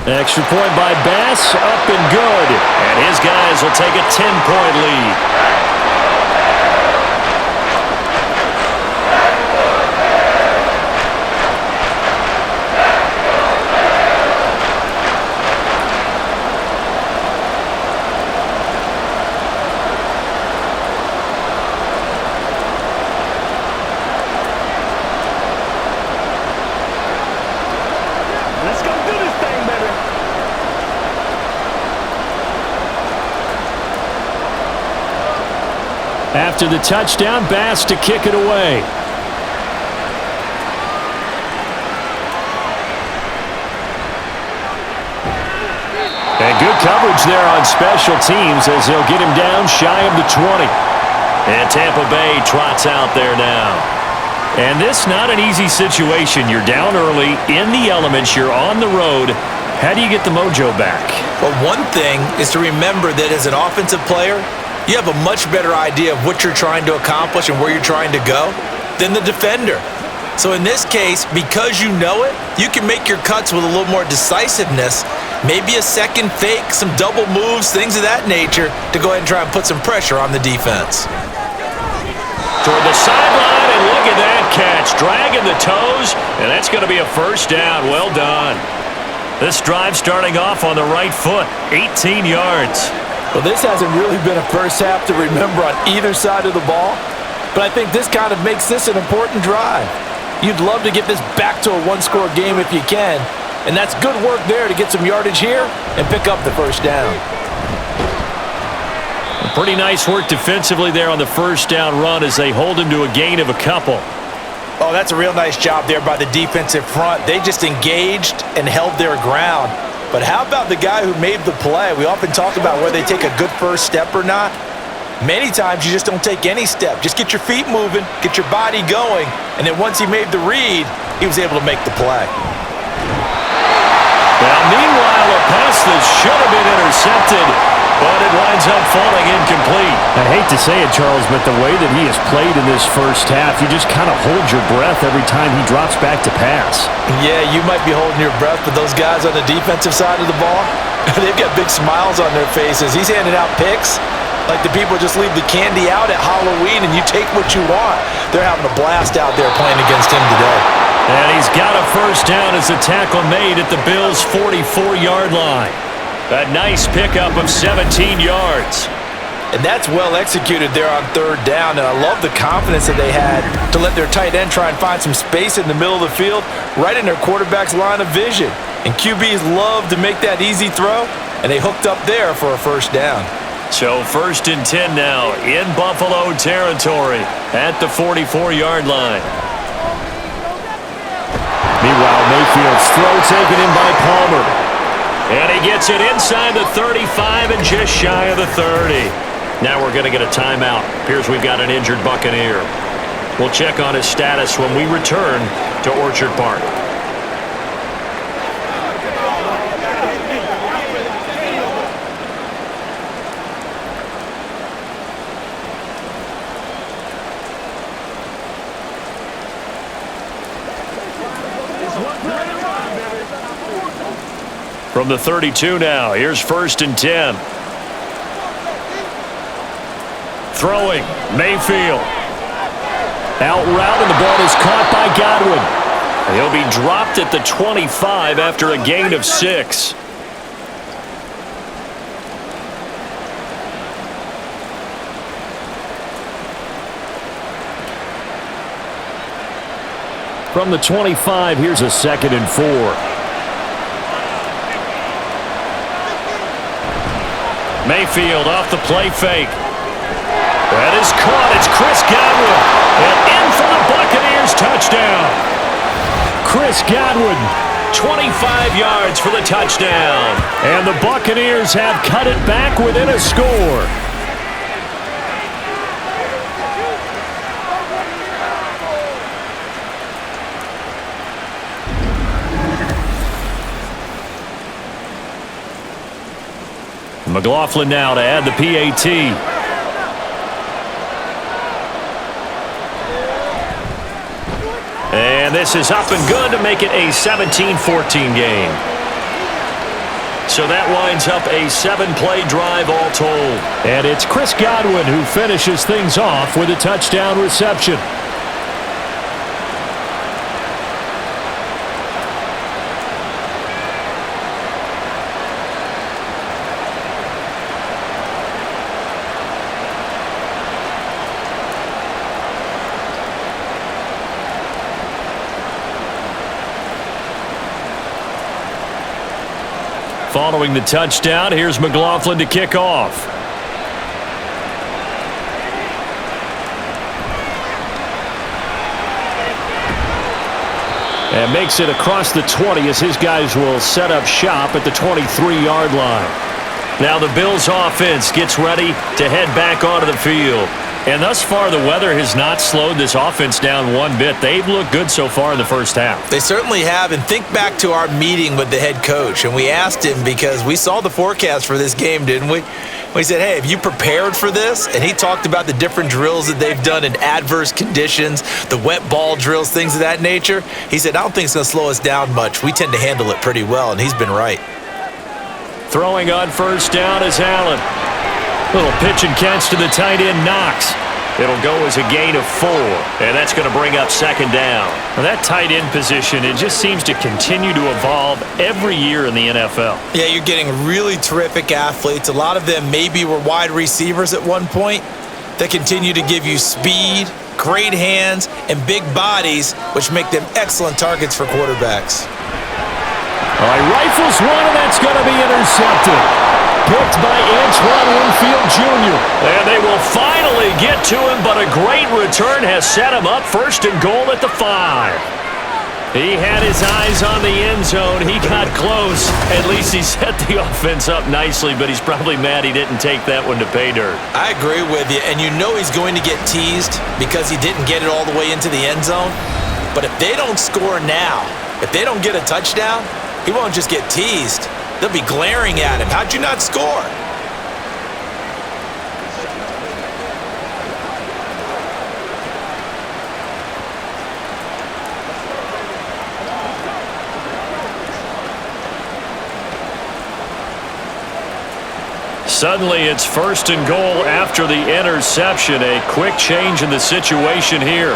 Extra point by Bass, up and good. And his guys will take a 10-point lead. After the touchdown, Bass to kick it away. And good coverage there on special teams as they'll get him down shy of the 20. And Tampa Bay trots out there now. And this not an easy situation. You're down early, in the elements, you're on the road. How do you get the mojo back? Well, one thing is to remember that as an offensive player, you have a much better idea of what you're trying to accomplish and where you're trying to go than the defender. So in this case, because you know it, you can make your cuts with a little more decisiveness, maybe a second fake, some double moves, things of that nature, to go ahead and try and put some pressure on the defense. Toward the sideline, and look at that catch. Dragging the toes, and that's going to be a first down. Well done. This drive starting off on the right foot, 18 yards. Well, this hasn't really been a first half to remember on either side of the ball, but I think this kind of makes this an important drive. You'd love to get this back to a one-score game if you can, and that's good work there to get some yardage here and pick up the first down. Pretty nice work defensively there on the first down run as they hold him to a gain of a couple. Oh, that's a real nice job there by the defensive front. They just engaged and held their ground. But how about the guy who made the play? We often talk about whether they take a good first step or not. Many times you just don't take any step. Just get your feet moving, get your body going, and then once he made the read, he was able to make the play. Now, meanwhile, a pass that should have been intercepted, but it winds up falling incomplete. I hate to say it, Charles, but the way that he has played in this first half, you just kind of hold your breath every time he drops back to pass. Yeah, you might be holding your breath, but those guys on the defensive side of the ball, they've got big smiles on their faces. He's handing out picks like the people just leave the candy out at Halloween and you take what you want. They're having a blast out there playing against him today. And he's got a first down as the tackle made at the Bills' 44-yard line. A nice pickup of 17 yards. And that's well executed there on third down. And I love the confidence that they had to let their tight end try and find some space in the middle of the field, right in their quarterback's line of vision. And QBs love to make that easy throw, and they hooked up there for a first down. So 1st and 10 now in Buffalo territory at the 44-yard line. Meanwhile, Mayfield's throw taken in by Palmer. And he gets it inside the 35 and just shy of the 30. Now we're going to get a timeout. Appears we've got an injured Buccaneer. We'll check on his status when we return to Orchard Park. From the 32 now, here's 1st and 10. Throwing, Mayfield. Out route, and the ball is caught by Godwin. He'll be dropped at the 25 after a gain of 6. From the 25, here's a 2nd and 4. Mayfield off the play fake. That is caught. It's Chris Godwin. And in for the Buccaneers touchdown. Chris Godwin, 25 yards for the touchdown. And the Buccaneers have cut it back within a score. McLaughlin now to add the PAT. And this is up and good to make it a 17-14 game. So that winds up a 7-play drive all told. And it's Chris Godwin who finishes things off with a touchdown reception. Following the touchdown, here's McLaughlin to kick off. And makes it across the 20 as his guys will set up shop at the 23-yard line. Now the Bills offense gets ready to head back onto the field. And thus far, the weather has not slowed this offense down one bit. They've looked good so far in the first half. They certainly have. And think back to our meeting with the head coach. And we asked him because we saw the forecast for this game, didn't we? We said, hey, have you prepared for this? And he talked about the different drills that they've done in adverse conditions, the wet ball drills, things of that nature. He said, I don't think it's going to slow us down much. We tend to handle it pretty well, and he's been right. Throwing on first down is Allen. Little pitch and catch to the tight end, Knox. It'll go as a gain of 4, and that's going to bring up 2nd down. Now that tight end position, it just seems to continue to evolve every year in the NFL. Yeah, you're getting really terrific athletes. A lot of them maybe were wide receivers at one point that continue to give you speed, great hands, and big bodies, which make them excellent targets for quarterbacks. All right, rifles one, and that's going to be intercepted. Picked by Antoine Winfield Jr. And they will finally get to him, but a great return has set him up 1st and goal at the 5. He had his eyes on the end zone. He got close. At least he set the offense up nicely, but he's probably mad he didn't take that one to pay dirt. I agree with you, and you know he's going to get teased because he didn't get it all the way into the end zone. But if they don't score now, if they don't get a touchdown, he won't just get teased. They'll be glaring at him. How'd you not score? Suddenly it's 1st and goal after the interception. A quick change in the situation here.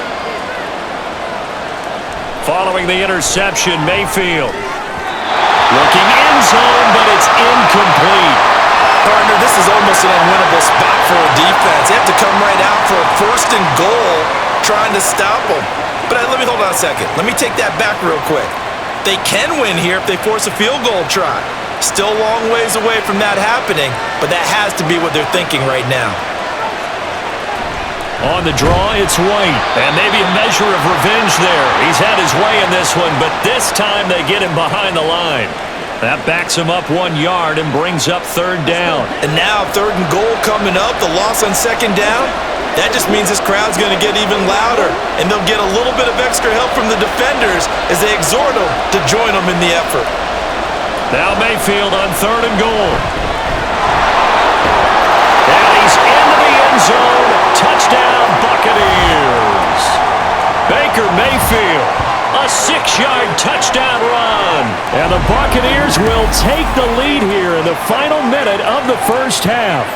Following the interception, Mayfield. Looking end zone, but it's incomplete. Partner, this is almost an unwinnable spot for a defense. They have to come right out for a 1st and goal trying to stop them. But let me hold on a second. Let me take that back real quick. They can win here if they force a field goal try. Still a long ways away from that happening, but that has to be what they're thinking right now. On the draw, it's White. And maybe a measure of revenge there. He's had his way in this one, but this time they get him behind the line. That backs him up 1 yard and brings up third down. And now 3rd and goal coming up, the loss on 2nd down. That just means this crowd's going to get even louder, and they'll get a little bit of extra help from the defenders as they exhort them to join them in the effort. Now Mayfield on 3rd and goal. And he's into the end zone. Touchdown, Buccaneers. Baker Mayfield, a 6-yard touchdown run. And the Buccaneers will take the lead here in the final minute of the first half.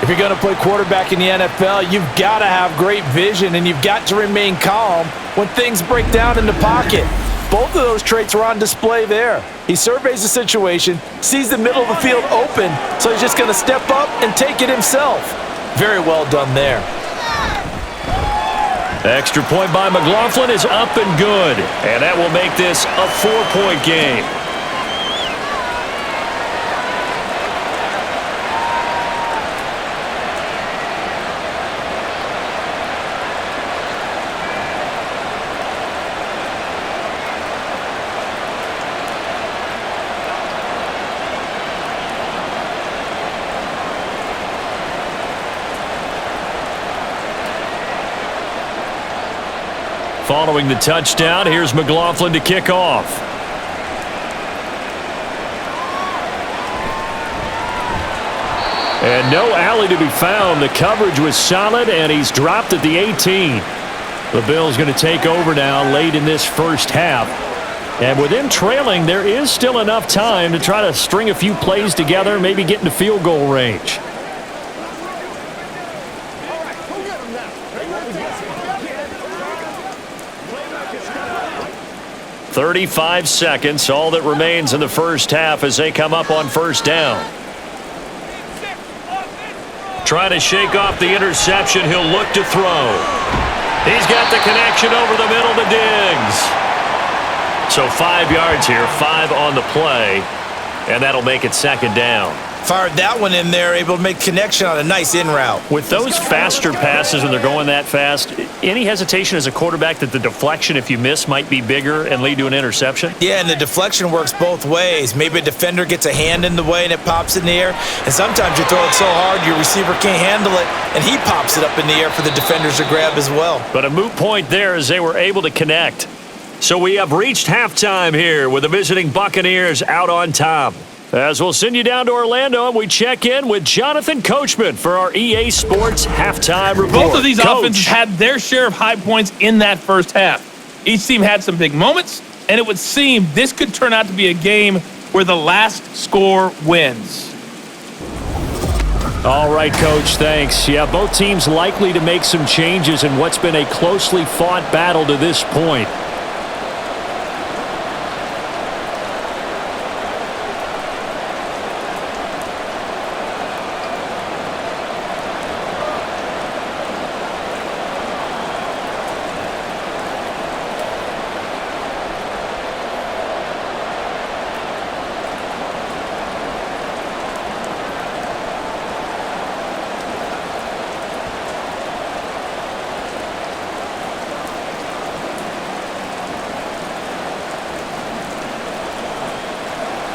If you're going to play quarterback in the NFL, you've got to have great vision, and you've got to remain calm when things break down in the pocket. Both of those traits are on display there. He surveys the situation, sees the middle of the field open, so he's just going to step up and take it himself. Very well done there. Extra point by McLaughlin is up and good, and that will make this a 4-point game. Following the touchdown, here's McLaughlin to kick off. And no alley to be found. The coverage was solid, and he's dropped at the 18. The Bills going to take over now late in this first half. And with them trailing, there is still enough time to try to string a few plays together, maybe get into field goal range. 35 seconds, all that remains in the first half as they come up on first down. Trying to shake off the interception, he'll look to throw. He's got the connection over the middle to Diggs. So 5 yards here, 5 on the play, and that'll make it second down. Fired that one in there, able to make connection on a nice in route. With those faster passes when they're going that fast, any hesitation as a quarterback that the deflection, if you miss, might be bigger and lead to an interception? Yeah, and the deflection works both ways. Maybe a defender gets a hand in the way and it pops in the air, and sometimes you throw it so hard your receiver can't handle it, and he pops it up in the air for the defenders to grab as well. But a moot point there as they were able to connect. So we have reached halftime here with the visiting Buccaneers out on top. As we'll send you down to Orlando, and we check in with Jonathan Coachman for our EA Sports Halftime Report. Both of these Coach. offenses had their share of high points in that first half. Each team had some big moments, and it would seem this could turn out to be a game where the last score wins. All right, Coach, thanks. Yeah, both teams likely to make some changes in what's been a closely fought battle to this point.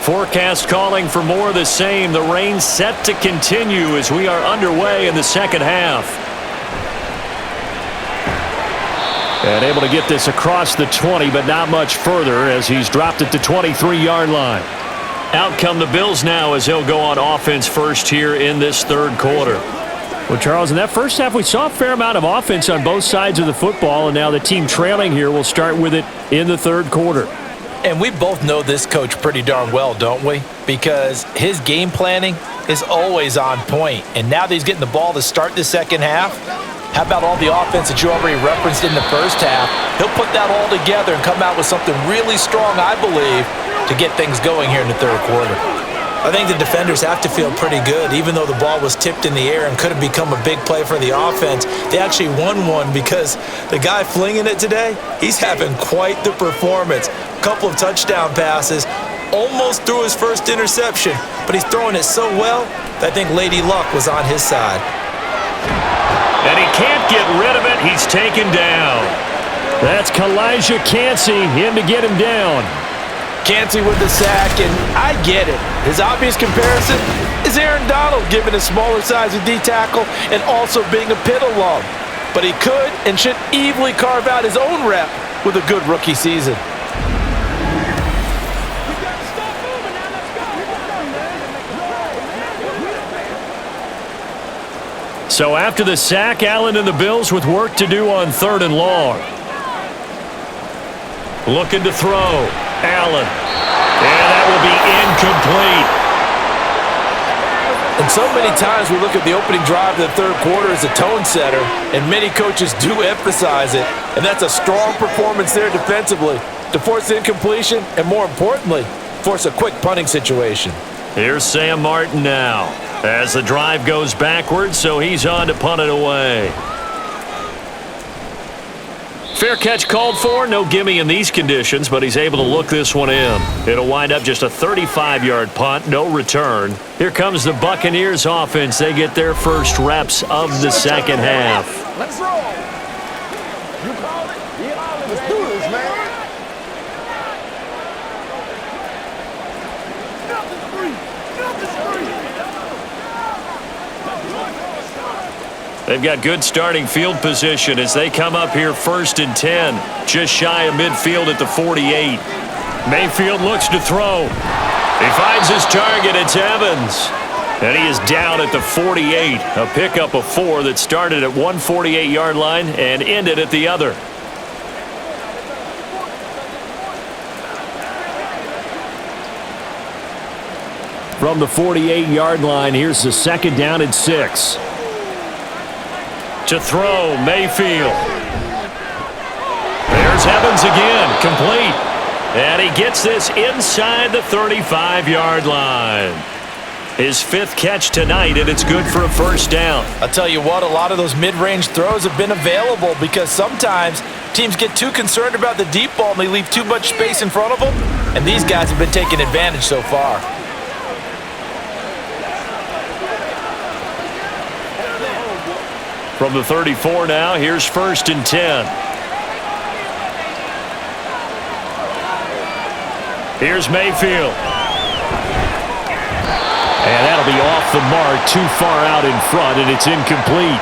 Forecast calling for more of the same. The rain set to continue as we are underway in the second half. And able to get this across the 20, but not much further as he's dropped it to 23-yard line. Out come the Bills now as they'll go on offense first here in this third quarter. Well, Charles, in that first half, we saw a fair amount of offense on both sides of the football, and now the team trailing here will start with it in the third quarter. And we both know this coach pretty darn well, don't we? Because his game planning is always on point. And now that he's getting the ball to start the second half, how about all the offense that you already referenced in the first half? He'll put that all together and come out with something really strong, I believe, to get things going here in the third quarter. I think the defenders have to feel pretty good. Even though the ball was tipped in the air and could have become a big play for the offense, they actually won one because the guy flinging it today, he's having quite the performance. A couple of touchdown passes, almost threw his first interception, but he's throwing it so well that I think Lady Luck was on his side. And he can't get rid of it. He's taken down. That's Kalijah Cansey in to get him down. Cansey with the sack, and I get it. His obvious comparison is Aaron Donald, given his smaller size of D-tackle and also being a Pitt alum. But he could and should easily carve out his own rep with a good rookie season. So after the sack, Allen and the Bills with work to do on 3rd and long. Looking to throw. Allen. And that will be incomplete. And so many times we look at the opening drive of the third quarter as a tone setter, and many coaches do emphasize it. And that's a strong performance there defensively to force incompletion and, more importantly, force a quick punting situation. Here's Sam Martin now as the drive goes backwards, so he's on to punt it away. Fair catch called for. No gimme in these conditions, but he's able to look this one in. It'll wind up just a 35-yard punt, no return. Here comes the Buccaneers offense. They get their first reps of the second half. Let's roll. You call it? Yeah, let's do this, man. They've got good starting field position as they come up here 1st and 10, just shy of midfield at the 48. Mayfield looks to throw. He finds his target. It's Evans. And he is down at the 48, a pickup of 4 that started at one 48-yard line and ended at the other. From the 48-yard line, here's the 2nd down and 6. To throw, Mayfield. There's Evans again, complete. And he gets this inside the 35-yard line. His 5th catch tonight, and it's good for a 1st down. I'll tell you what, a lot of those mid-range throws have been available because sometimes teams get too concerned about the deep ball and they leave too much space in front of them, and these guys have been taking advantage so far. From the 34 now, here's 1st and 10. Here's Mayfield. And that'll be off the mark, too far out in front, and it's incomplete.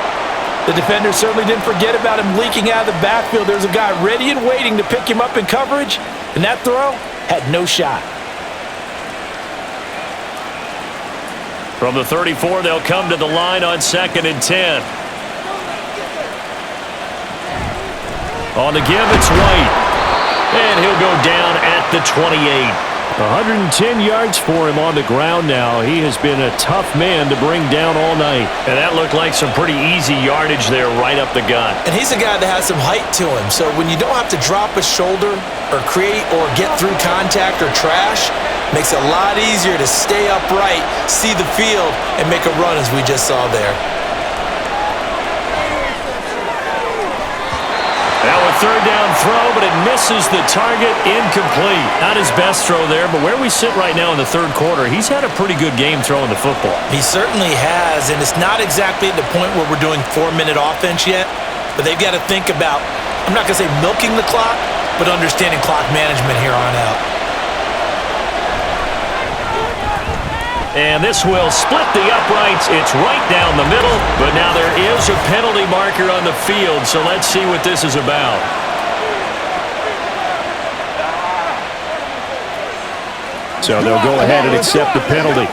The defender certainly didn't forget about him leaking out of the backfield. There's a guy ready and waiting to pick him up in coverage, and that throw had no shot. From the 34, they'll come to the line on 2nd and 10. On the give, it's White. And he'll go down at the 28. 110 yards for him on the ground now. He has been a tough man to bring down all night. And that looked like some pretty easy yardage there right up the gut. And he's a guy that has some height to him. So when you don't have to drop a shoulder or create or get through contact or trash, makes it a lot easier to stay upright, see the field, and make a run as we just saw there. Now a 3rd down throw, but it misses the target, incomplete. Not his best throw there, but where we sit right now in the 3rd quarter, he's had a pretty good game throwing the football. He certainly has, and it's not exactly at the point where we're doing 4-minute offense yet, but they've got to think about, I'm not going to say milking the clock, but understanding clock management here on out. And this will split the uprights. It's right down the middle, but now there is a penalty marker on the field, so let's see what this is about. So they'll go ahead and accept the penalty.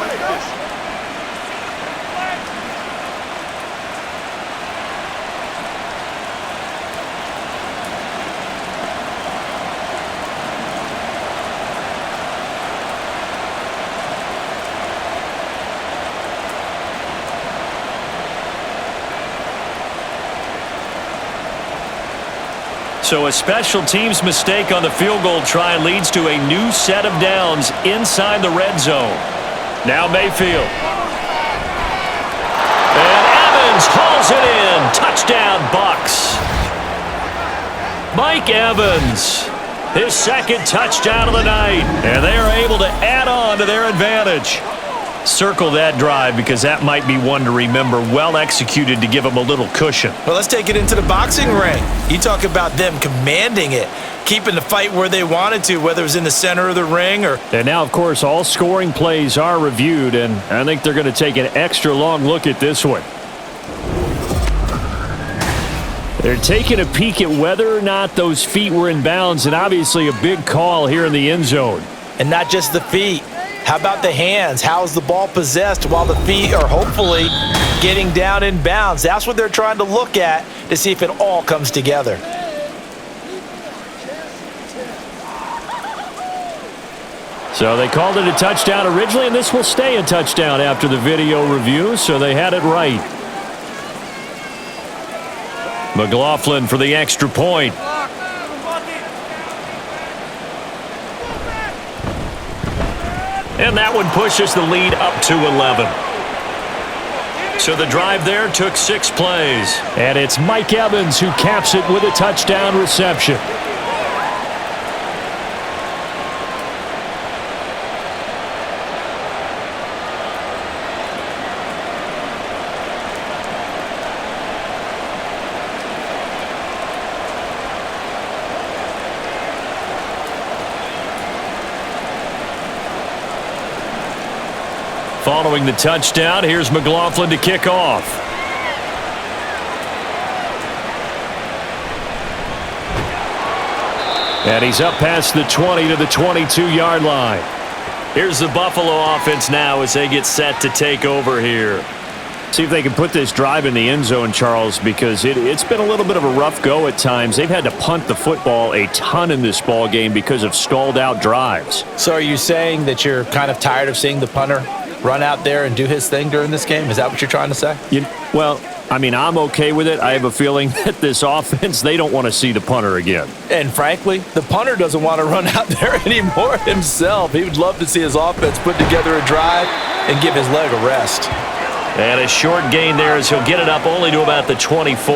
So a special teams mistake on the field goal try leads to a new set of downs inside the red zone. Now Mayfield. And Evans hauls it in. Touchdown, Bucs. Mike Evans, his second touchdown of the night. And they are able to add on to their advantage. Circle that drive because that might be one to remember. Well executed to give them a little cushion. Well, let's take it into the boxing ring. You talk about them commanding it, keeping the fight where they wanted to, whether it was in the center of the ring or... And now, of course, all scoring plays are reviewed, and I think they're going to take an extra long look at this one. They're taking a peek at whether or not those feet were in bounds, and obviously a big call here in the end zone. And not just the feet. How about the hands? How's the ball possessed while the feet are hopefully getting down in bounds? That's what they're trying to look at to see if it all comes together. So they called it a touchdown originally, and this will stay a touchdown after the video review, so they had it right. McLaughlin for the extra point. And that one pushes the lead up to 11. So the drive there took 6 plays. And it's Mike Evans who caps it with a touchdown reception. Following the touchdown, here's McLaughlin to kick off. And he's up past the 20 to the 22-yard line. Here's the Buffalo offense now as they get set to take over here. See if they can put this drive in the end zone, Charles, because it's been a little bit of a rough go at times. They've had to punt the football a ton in this ball game because of stalled-out drives. So are you saying that you're kind of tired of seeing the punter run out there and do his thing during this game? Is that what you're trying to say? Well, I mean, I'm okay with it. I have a feeling that this offense, they don't want to see the punter again. And frankly, the punter doesn't want to run out there anymore himself. He would love to see his offense put together a drive and give his leg a rest. And a short gain there as he'll get it up only to about the 24.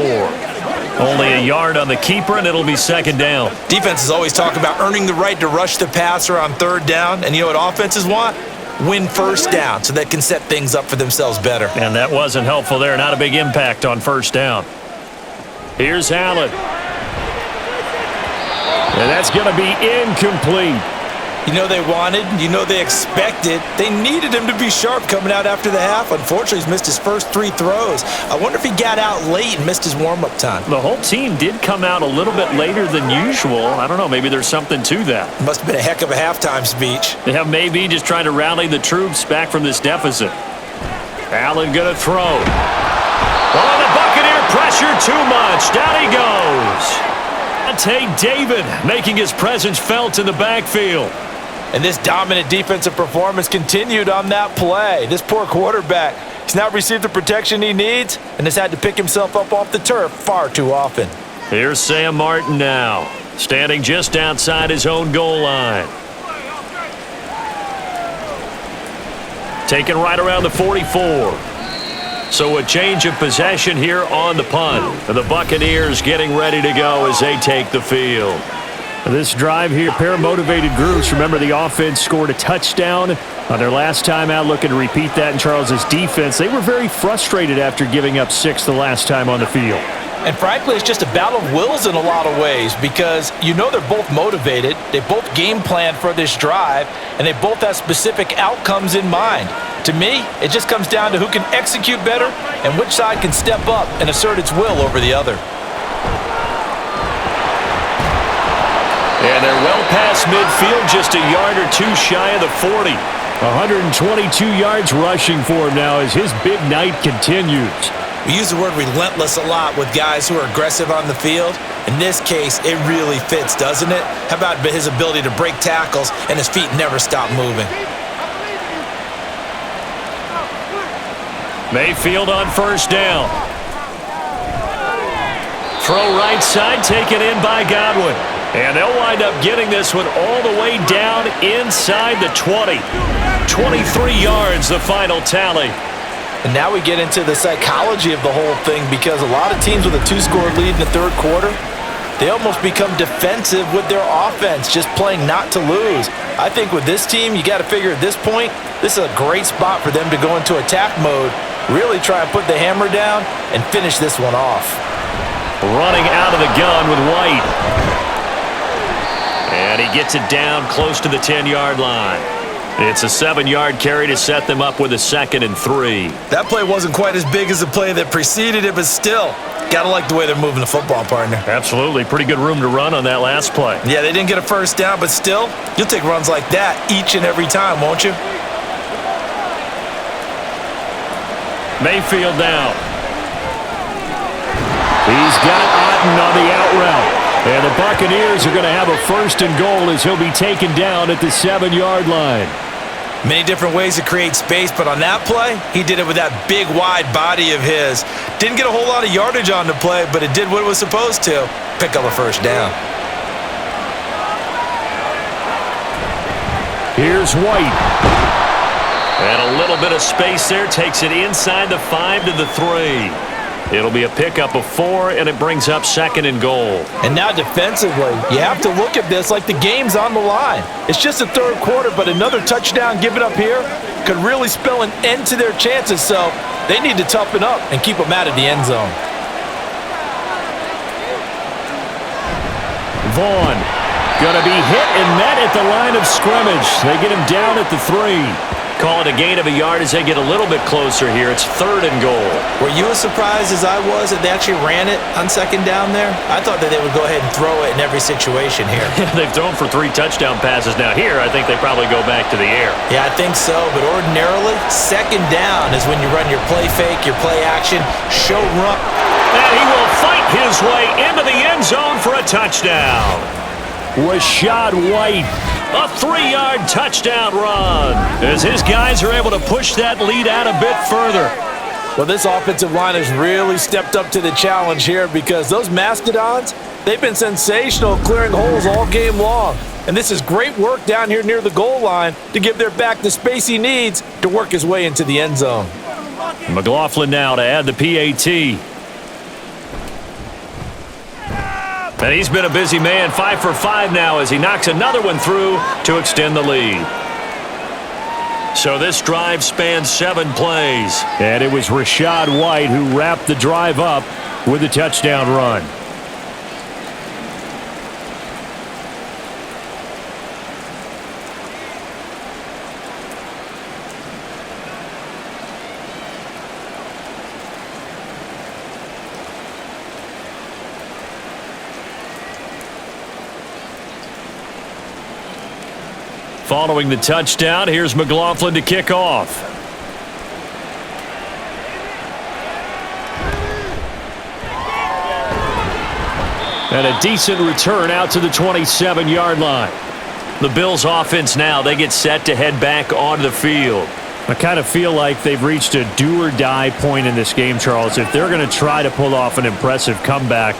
Only a yard on the keeper, and it'll be second down. Defenses always talk about earning the right to rush the passer on third down. And you know what offenses want? Win first down so they can set things up for themselves better. And that wasn't helpful there. Not a big impact on first down. Here's Allen. And that's going to be incomplete. You know they wanted, you know they expected. They needed him to be sharp coming out after the half. Unfortunately, he's missed his first 3 throws. I wonder if he got out late and missed his warm-up time. The whole team did come out a little bit later than usual. I don't know, maybe there's something to that. Must have been a heck of a halftime speech. Yeah, maybe just trying to rally the troops back from this deficit. Allen going to throw. Oh, the Buccaneer pressure too much. Down he goes. Tate David making his presence felt in the backfield. And this dominant defensive performance continued on that play. This poor quarterback, he's not received the protection he needs and has had to pick himself up off the turf far too often. Here's Sam Martin now, standing just outside his own goal line. Taken right around the 44. So a change of possession here on the punt. And the Buccaneers getting ready to go as they take the field. This drive here, pair of motivated groups. Remember, the offense scored a touchdown on their last time out. Looking to repeat that in Charles's defense. They were very frustrated after giving up 6 the last time on the field. And frankly, it's just a battle of wills in a lot of ways because you know they're both motivated. They both game planned for this drive, and they both have specific outcomes in mind. To me, it just comes down to who can execute better and which side can step up and assert its will over the other. And they're well past midfield, just a yard or 2 shy of the 40. 122 yards rushing for him now as his big night continues. We use the word relentless a lot with guys who are aggressive on the field. In this case, it really fits, doesn't it? How about his ability to break tackles and his feet never stop moving? Mayfield on first down. Throw right side, taken in by Godwin. And they'll wind up getting this one all the way down inside the 20. 23 yards, the final tally. And now we get into the psychology of the whole thing, because a lot of teams with a 2-score lead in the third quarter, they almost become defensive with their offense, just playing not to lose. I think with this team, you got to figure at this point, this is a great spot for them to go into attack mode, really try and put the hammer down and finish this one off. Running out of the gun with White. And he gets it down close to the 10-yard line. It's a 7-yard carry to set them up with a 2nd and 3. That play wasn't quite as big as the play that preceded it, but still, gotta like the way they're moving the football, partner. Absolutely. Pretty good room to run on that last play. Yeah, they didn't get a first down, but still, you'll take runs like that each and every time, won't you? Mayfield down. He's got Otten on the out route. And the Buccaneers are going to have a 1st and goal as he'll be taken down at the 7-yard line. Many different ways to create space, but on that play, he did it with that big, wide body of his. Didn't get a whole lot of yardage on the play, but it did what it was supposed to. Pick up a 1st down. Here's White. And a little bit of space there. Takes it inside the 5 to the 3. It'll be a pickup of 4, and it brings up 2nd and goal. And now defensively, you have to look at this like the game's on the line. It's just the third quarter, but another touchdown given up here could really spell an end to their chances, so they need to toughen up and keep them out of the end zone. Vaughn going to be hit and met at the line of scrimmage. They get him down at the 3. Call it a gain of a yard as they get a little bit closer here. It's 3rd and goal. Were you as surprised as I was that they actually ran it on 2nd down there? I thought that they would go ahead and throw it in every situation here. They've thrown for 3 touchdown passes now. Here, I think they probably go back to the air. Yeah, I think so, but ordinarily, 2nd down is when you run your play fake, your play action, show run. And he will fight his way into the end zone for a touchdown. Rashad White, a 3-yard touchdown run, as his guys are able to push that lead out a bit further. Well, this offensive line has really stepped up to the challenge here, because those Mastodons, they've been sensational clearing holes all game long. And this is great work down here near the goal line to give their back the space he needs to work his way into the end zone. McLaughlin now to add the PAT. And he's been a busy man, 5 for 5 now as he knocks another one through to extend the lead. So this drive spans 7 plays. And it was Rashad White who wrapped the drive up with a touchdown run. Following the touchdown, here's McLaughlin to kick off. And a decent return out to the 27-yard line. The Bills offense now, they get set to head back onto the field. I kind of feel like they've reached a do-or-die point in this game, Charles. If they're going to try to pull off an impressive comeback,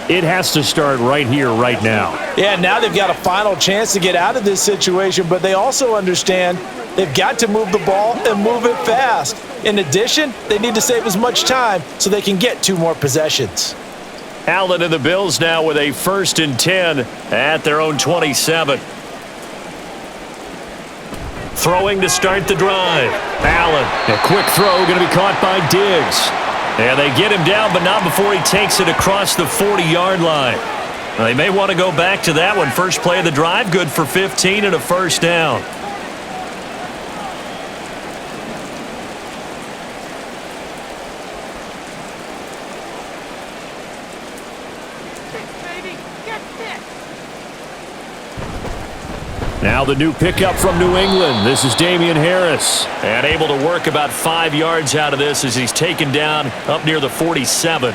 it has to start right here, right now. Yeah, now they've got a final chance to get out of this situation, but they also understand they've got to move the ball and move it fast. In addition, they need to save as much time so they can get 2 more possessions. Allen and the Bills now with a 1st and 10 at their own 27. Throwing to start the drive. Allen, a quick throw going to be caught by Diggs. And they get him down, but not before he takes it across the 40-yard line. Now, they may want to go back to that one. First play of the drive, good for 15 and a 1st down. Now the new pickup from New England. This is Damian Harris. And able to work about 5 yards out of this as he's taken down up near the 47.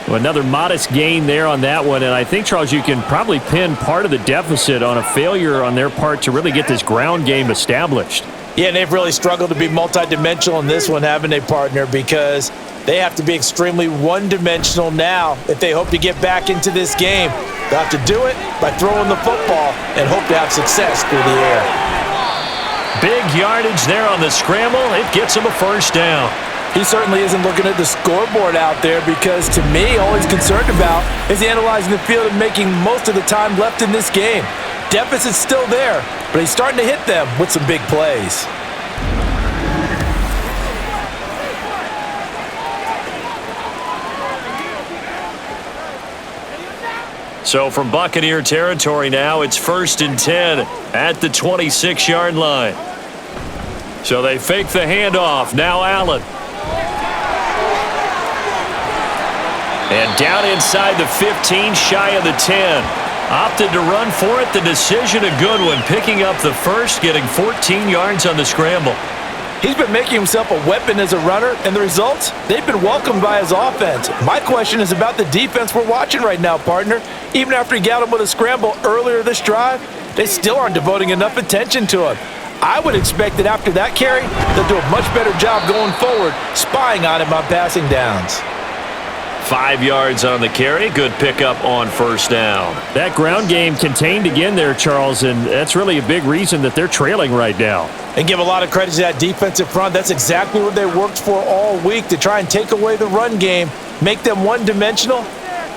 Well, another modest gain there on that one. And I think, Charles, you can probably pin part of the deficit on a failure on their part to really get this ground game established. Yeah, and they've really struggled to be multidimensional in this one, haven't they, partner? Because they have to be extremely one-dimensional now if they hope to get back into this game. They'll have to do it by throwing the football and hope to have success through the air. Big yardage there on the scramble. It gets him a first down. He certainly isn't looking at the scoreboard out there because, to me, all he's concerned about is analyzing the field and making most of the time left in this game. Deficit's still there, but he's starting to hit them with some big plays. So from Buccaneer territory now, it's 1st and 10 at the 26-yard line. So they fake the handoff. Now Allen. And down inside the 15, shy of the 10. Opted to run for it. The decision a good one. Picking up the first, getting 14 yards on the scramble. He's been making himself a weapon as a runner, and the results, they've been welcomed by his offense. My question is about the defense we're watching right now, partner. Even after he got him with a scramble earlier this drive, they still aren't devoting enough attention to him. I would expect that after that carry, they'll do a much better job going forward, spying on him on passing downs. 5 yards on the carry. Good pickup on first down. That ground game contained again there, Charles, and that's really a big reason that they're trailing right now. And give a lot of credit to that defensive front. That's exactly what they worked for all week, to try and take away the run game, make them one-dimensional.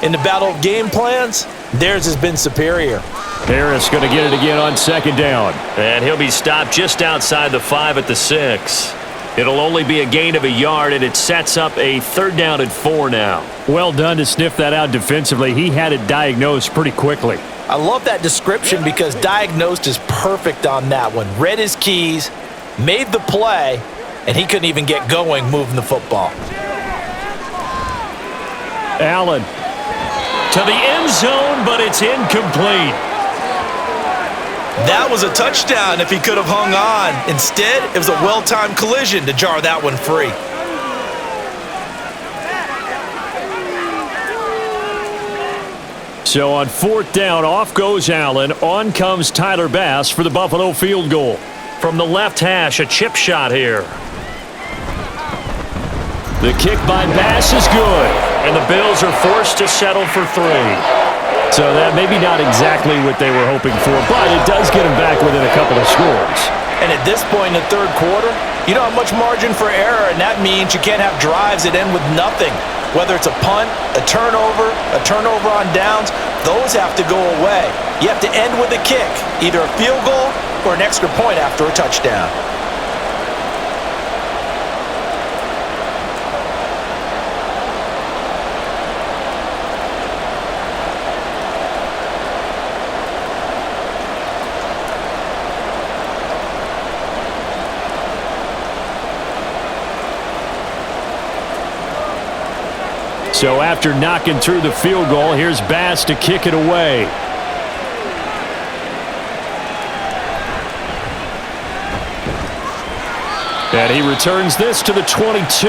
In the battle of game plans, theirs has been superior. Harris going to get it again on second down. And he'll be stopped just outside the 5 at the 6. It'll only be a gain of a yard, and it sets up a 3rd down and 4 now. Well done to sniff that out defensively. He had it diagnosed pretty quickly. I love that description because diagnosed is perfect on that one. Read his keys, made the play, and he couldn't even get going moving the football. Allen to the end zone, but it's incomplete. That was a touchdown if he could have hung on. Instead, it was a well-timed collision to jar that one free. So on 4th down, off goes Allen. On comes Tyler Bass for the Buffalo field goal. From the left hash, a chip shot here. The kick by Bass is good, and the Bills are forced to settle for 3. So that maybe not exactly what they were hoping for, but it does get them back within a couple of scores. And at this point in the 3rd quarter, you don't have much margin for error, and that means you can't have drives that end with nothing. Whether it's a punt, a turnover on downs, those have to go away. You have to end with a kick, either a field goal or an extra point after a touchdown. So after knocking through the field goal, here's Bass to kick it away. And he returns this to the 22.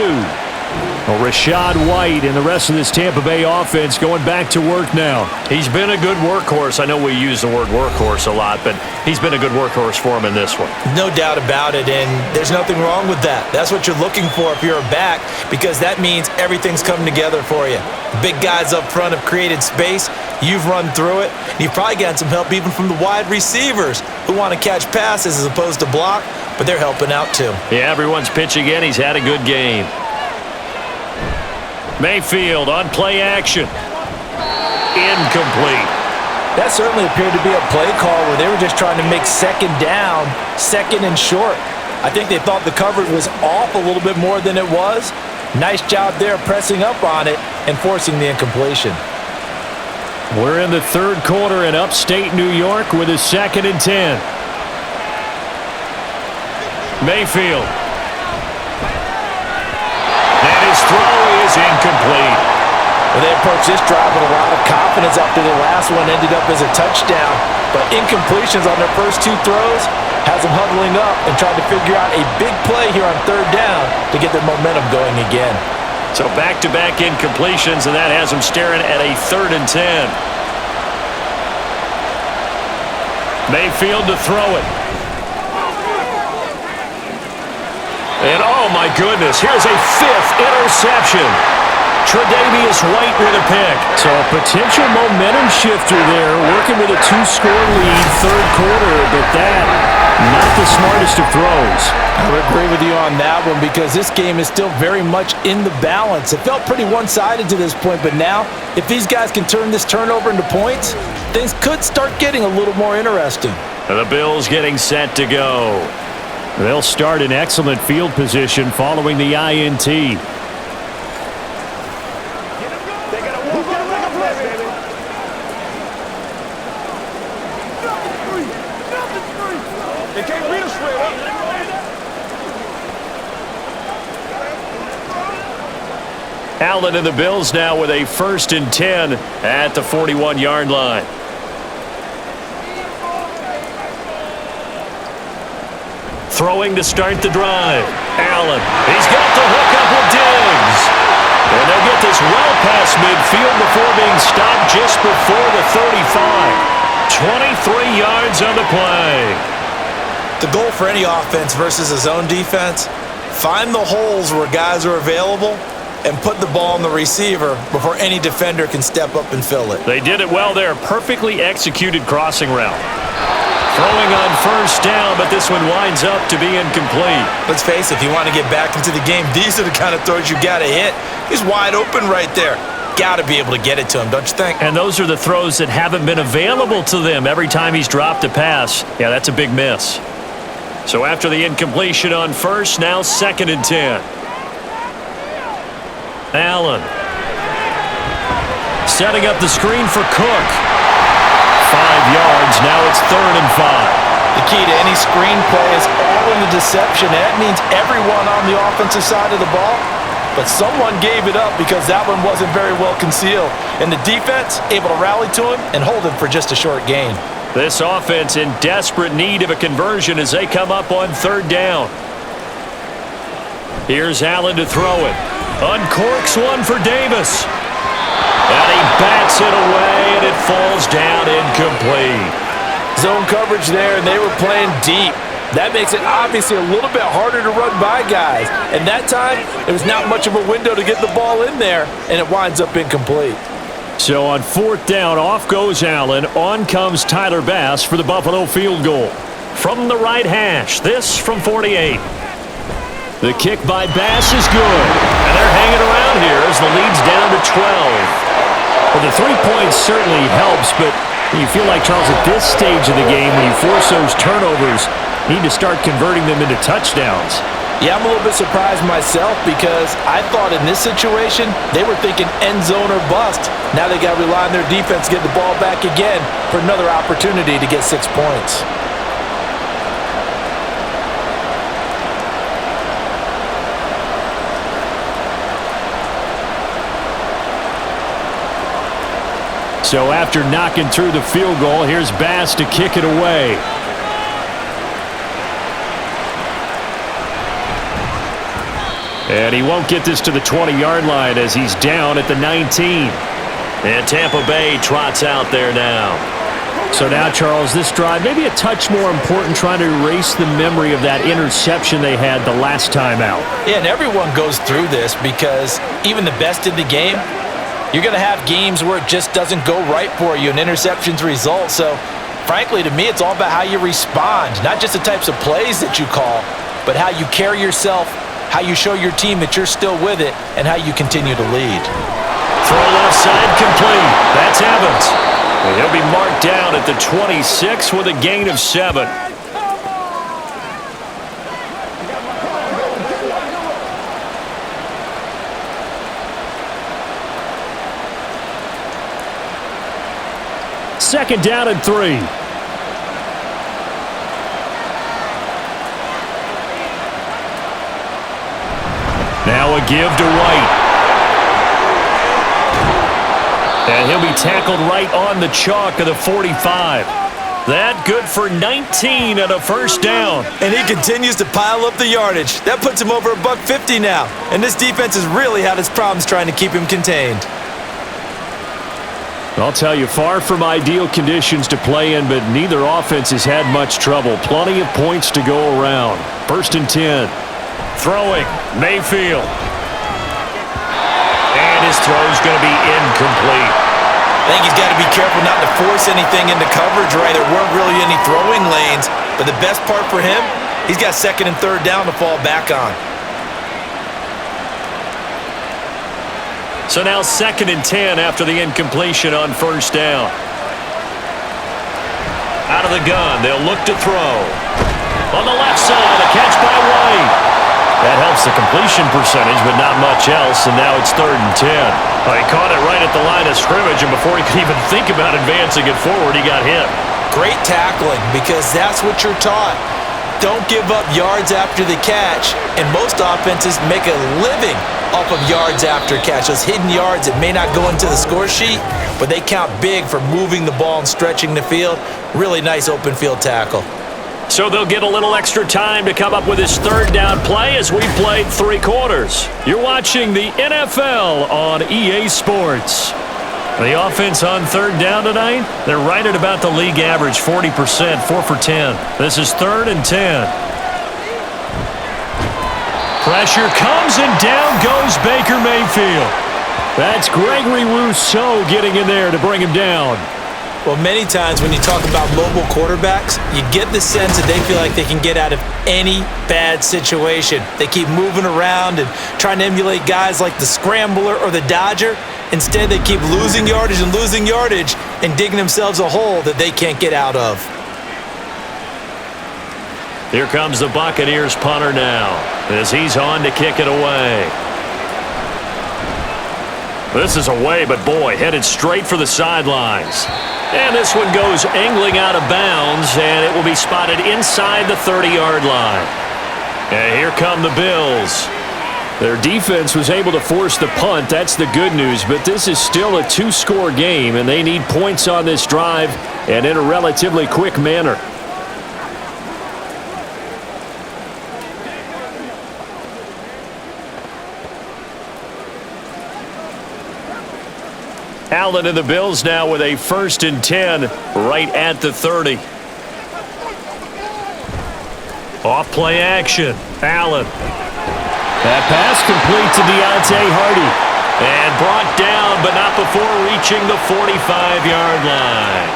Well, Rashad White and the rest of this Tampa Bay offense going back to work now. He's been a good workhorse. I know we use the word workhorse a lot, but he's been a good workhorse for him in this one. No doubt about it, and there's nothing wrong with that. That's what you're looking for if you're a back, because that means everything's coming together for you. Big guys up front have created space. You've run through it. You've probably gotten some help even from the wide receivers who want to catch passes as opposed to block, but they're helping out too. Yeah, everyone's pitching in. He's had a good game. Mayfield on play action. Incomplete. That certainly appeared to be a play call where they were just trying to make second down, second and short. I think they thought the coverage was off a little bit more than it was. Nice job there pressing up on it and forcing the incompletion. We're in the 3rd quarter in upstate New York with a 2nd and 10. Mayfield. And his throw is incomplete. Well, they approached this drive with a lot of confidence after the last one ended up as a touchdown. But incompletions on their first 2 throws has them huddling up and trying to figure out a big play here on 3rd down to get their momentum going again. So back-to-back incompletions, and that has them staring at a 3rd and 10. Mayfield to throw it. And oh my goodness, here's a 5th interception. Tre'Davious White with a pick. So a potential momentum shifter there, working with a 2-score lead, third quarter, but that, not the smartest of throws. I would agree with you on that one because this game is still very much in the balance. It felt pretty one-sided to this point, but now, if these guys can turn this turnover into points, things could start getting a little more interesting. The Bills getting set to go. They'll start in excellent field position following the INT. Allen and the Bills now with a 1st and 10 at the 41-yard line. Throwing to start the drive. Allen, he's got the hook up with Diggs. And they'll get this well past midfield before being stopped just before the 35. 23 yards on the play. The goal for any offense versus a zone defense, find the holes where guys are available and put the ball on the receiver before any defender can step up and fill it. They did it well there. Perfectly executed crossing route. Throwing on 1st down, but this one winds up to be incomplete. Let's face it, if you want to get back into the game, these are the kind of throws you got to hit. He's wide open right there. Got to be able to get it to him, don't you think? And those are the throws that haven't been available to them every time he's dropped a pass. Yeah, that's a big miss. So after the incompletion on 1st, now 2nd and 10. Allen. Setting up the screen for Cook. 5 yards, now it's 3rd and 5. The key to any screenplay is all in the deception. That means everyone on the offensive side of the ball, but someone gave it up because that one wasn't very well concealed. And the defense able to rally to him and hold him for just a short gain. This offense in desperate need of a conversion as they come up on 3rd down. Here's Allen to throw it. Uncorks one for Davis. And he bats it away, and it falls down incomplete. Zone coverage there, and they were playing deep. That makes it obviously a little bit harder to run by guys. And that time, there was not much of a window to get the ball in there, and it winds up incomplete. So on 4th down, off goes Allen. On comes Tyler Bass for the Buffalo field goal. From the right hash, this from 48. The kick by Bass is good. And they're hanging around here as the lead's down to 12. Well, the 3 points certainly helps, but you feel like, Charles, at this stage of the game, when you force those turnovers, you need to start converting them into touchdowns. Yeah, I'm a little bit surprised myself because I thought in this situation, they were thinking end zone or bust. Now they got to rely on their defense to get the ball back again for another opportunity to get 6 points. So after knocking through the field goal, here's Bass to kick it away. And he won't get this to the 20-yard line as he's down at the 19. And Tampa Bay trots out there now. So now, Charles, this drive maybe a touch more important, trying to erase the memory of that interception they had the last time out. Yeah, and everyone goes through this because even the best in the game, you're going to have games where it just doesn't go right for you and interceptions result. So, frankly, to me, it's all about how you respond, not just the types of plays that you call, but how you carry yourself, how you show your team that you're still with it, and how you continue to lead. Throw left side complete. That's Evans. And he'll be marked down at the 26 with a gain of 7. Second down and 3. Now a give to White. And he'll be tackled right on the chalk of the 45. That good for 19 and a first down. And he continues to pile up the yardage. That puts him over $150 now. And this defense has really had its problems trying to keep him contained. I'll tell you, far from ideal conditions to play in, but neither offense has had much trouble. Plenty of points to go around. 1st and 10. Throwing, Mayfield. And his throw's going to be incomplete. I think he's got to be careful not to force anything into coverage, right? There weren't really any throwing lanes, but the best part for him, he's got second and third down to fall back on. So now 2nd and 10 after the incompletion on first down. Out of the gun, they'll look to throw. On the left side, a catch by White. That helps the completion percentage, but not much else, and now it's 3rd and 10. Well, he caught it right at the line of scrimmage, and before he could even think about advancing it forward, he got hit. Great tackling, because that's what you're taught. Don't give up yards after the catch, and most offenses make a living off of yards after catch. Those hidden yards that may not go into the score sheet, but they count big for moving the ball and stretching the field. Really nice open field tackle. So they'll get a little extra time to come up with his 3rd down play as we played 3 quarters. You're watching the NFL on EA Sports. The offense on 3rd down tonight, they're right at about the league average, 40%, 4 for 10. This is 3rd and 10. Pressure comes and down goes Baker Mayfield. That's Gregory Rousseau getting in there to bring him down. Well, many times when you talk about mobile quarterbacks, you get the sense that they feel like they can get out of any bad situation. They keep moving around and trying to emulate guys like the Scrambler or the Dodger. Instead, they keep losing yardage and digging themselves a hole that they can't get out of. Here comes the Buccaneers punter now as he's on to kick it away. This is away, but boy, headed straight for the sidelines. And this one goes angling out of bounds, and it will be spotted inside the 30-yard line. And here come the Bills. Their defense was able to force the punt. That's the good news, but this is still a 2-score game, and they need points on this drive and in a relatively quick manner. Allen and the Bills now with a 1st and 10 right at the 30. Off play action. Allen. That pass complete to Deontay Hardy. And brought down, but not before reaching the 45-yard line.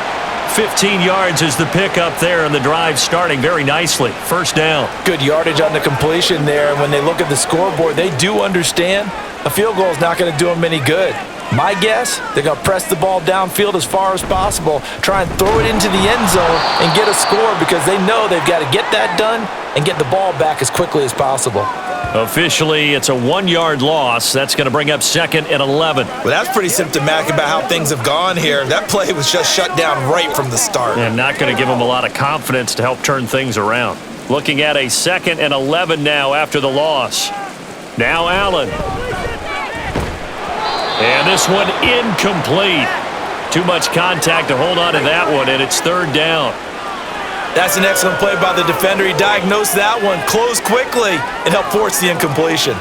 15 yards is the pickup there, and the drive starting very nicely. 1st down. Good yardage on the completion there. When they look at the scoreboard, they do understand a field goal is not going to do them any good. My guess, they're going to press the ball downfield as far as possible, try and throw it into the end zone and get a score because they know they've got to get that done and get the ball back as quickly as possible. Officially, it's a 1-yard loss. That's going to bring up 2nd and 11. Well, that's pretty symptomatic about how things have gone here. That play was just shut down right from the start. And not going to give them a lot of confidence to help turn things around. Looking at a 2nd and 11 now after the loss. Now Allen. And this one incomplete. Too much contact to hold on to that one, and it's 3rd down. That's an excellent play by the defender. He diagnosed that one, closed quickly, and helped force the incompletion.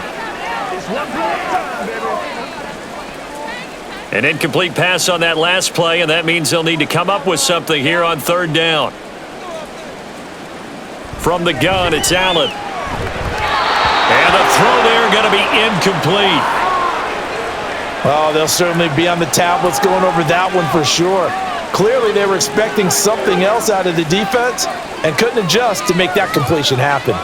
An incomplete pass on that last play, and that means they'll need to come up with something here on 3rd down. From the gun, it's Allen. And the throw there going to be incomplete. Oh, they'll certainly be on the tablets going over that one for sure. Clearly, they were expecting something else out of the defense and couldn't adjust to make that completion happen.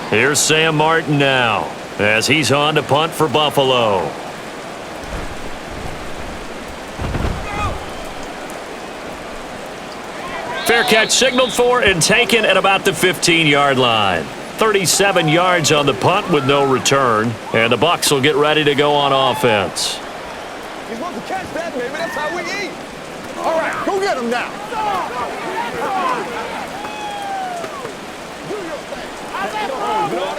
Here's Sam Martin now as he's on to punt for Buffalo. Fair catch signaled for and taken at about the 15-yard line. 37 yards on the punt with no return, and the Bucs will get ready to go on offense. He's supposed to catch that, baby. That's how we eat. All right, go get him now.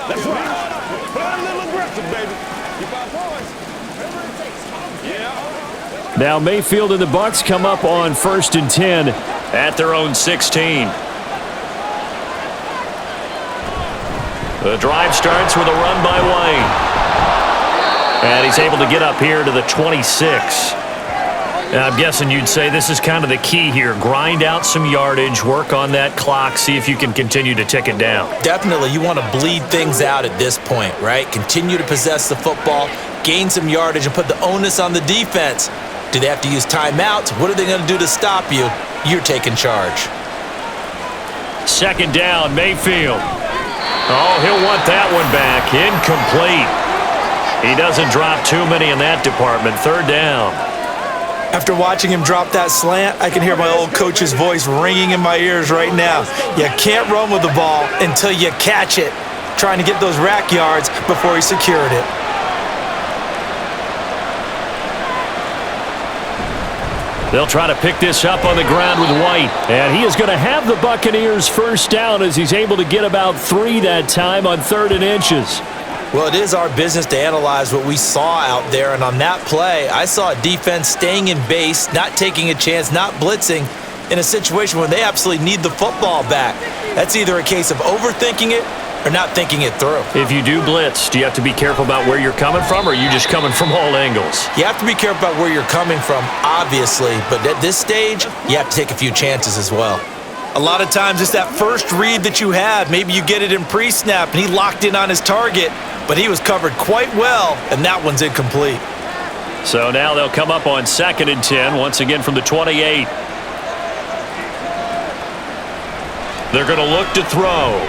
That's right. Play a little aggressive, baby. Keep our points. Whatever it takes. Yeah. Now Mayfield and the Bucs come up on 1st and 10 at their own 16. The drive starts with a run by White. And he's able to get up here to the 26. I'm guessing you'd say this is kind of the key here. Grind out some yardage, work on that clock, see if you can continue to tick it down. Definitely, you want to bleed things out at this point, right? Continue to possess the football, gain some yardage, and put the onus on the defense. Do they have to use timeouts? What are they going to do to stop you? You're taking charge. Second down, Mayfield. Oh, he'll want that one back. Incomplete. He doesn't drop too many in that department. Third down. After watching him drop that slant, I can hear my old coach's voice ringing in my ears right now. You can't run with the ball until you catch it. Trying to get those rack yards before he secured it. They'll try to pick this up on the ground with White. And he is going to have the Buccaneers first down as he's able to get about 3 that time on 3rd and inches. Well, it is our business to analyze what we saw out there, and on that play, I saw a defense staying in base, not taking a chance, not blitzing in a situation where they absolutely need the football back. That's either a case of overthinking it or not thinking it through. If you do blitz, do you have to be careful about where you're coming from, or are you just coming from all angles? You have to be careful about where you're coming from, obviously, but at this stage, you have to take a few chances as well. A lot of times it's that first read that you have. Maybe you get it in pre-snap and he locked in on his target, but he was covered quite well, and that one's incomplete. So now they'll come up on 2nd and 10, once again from the 28. They're going to look to throw.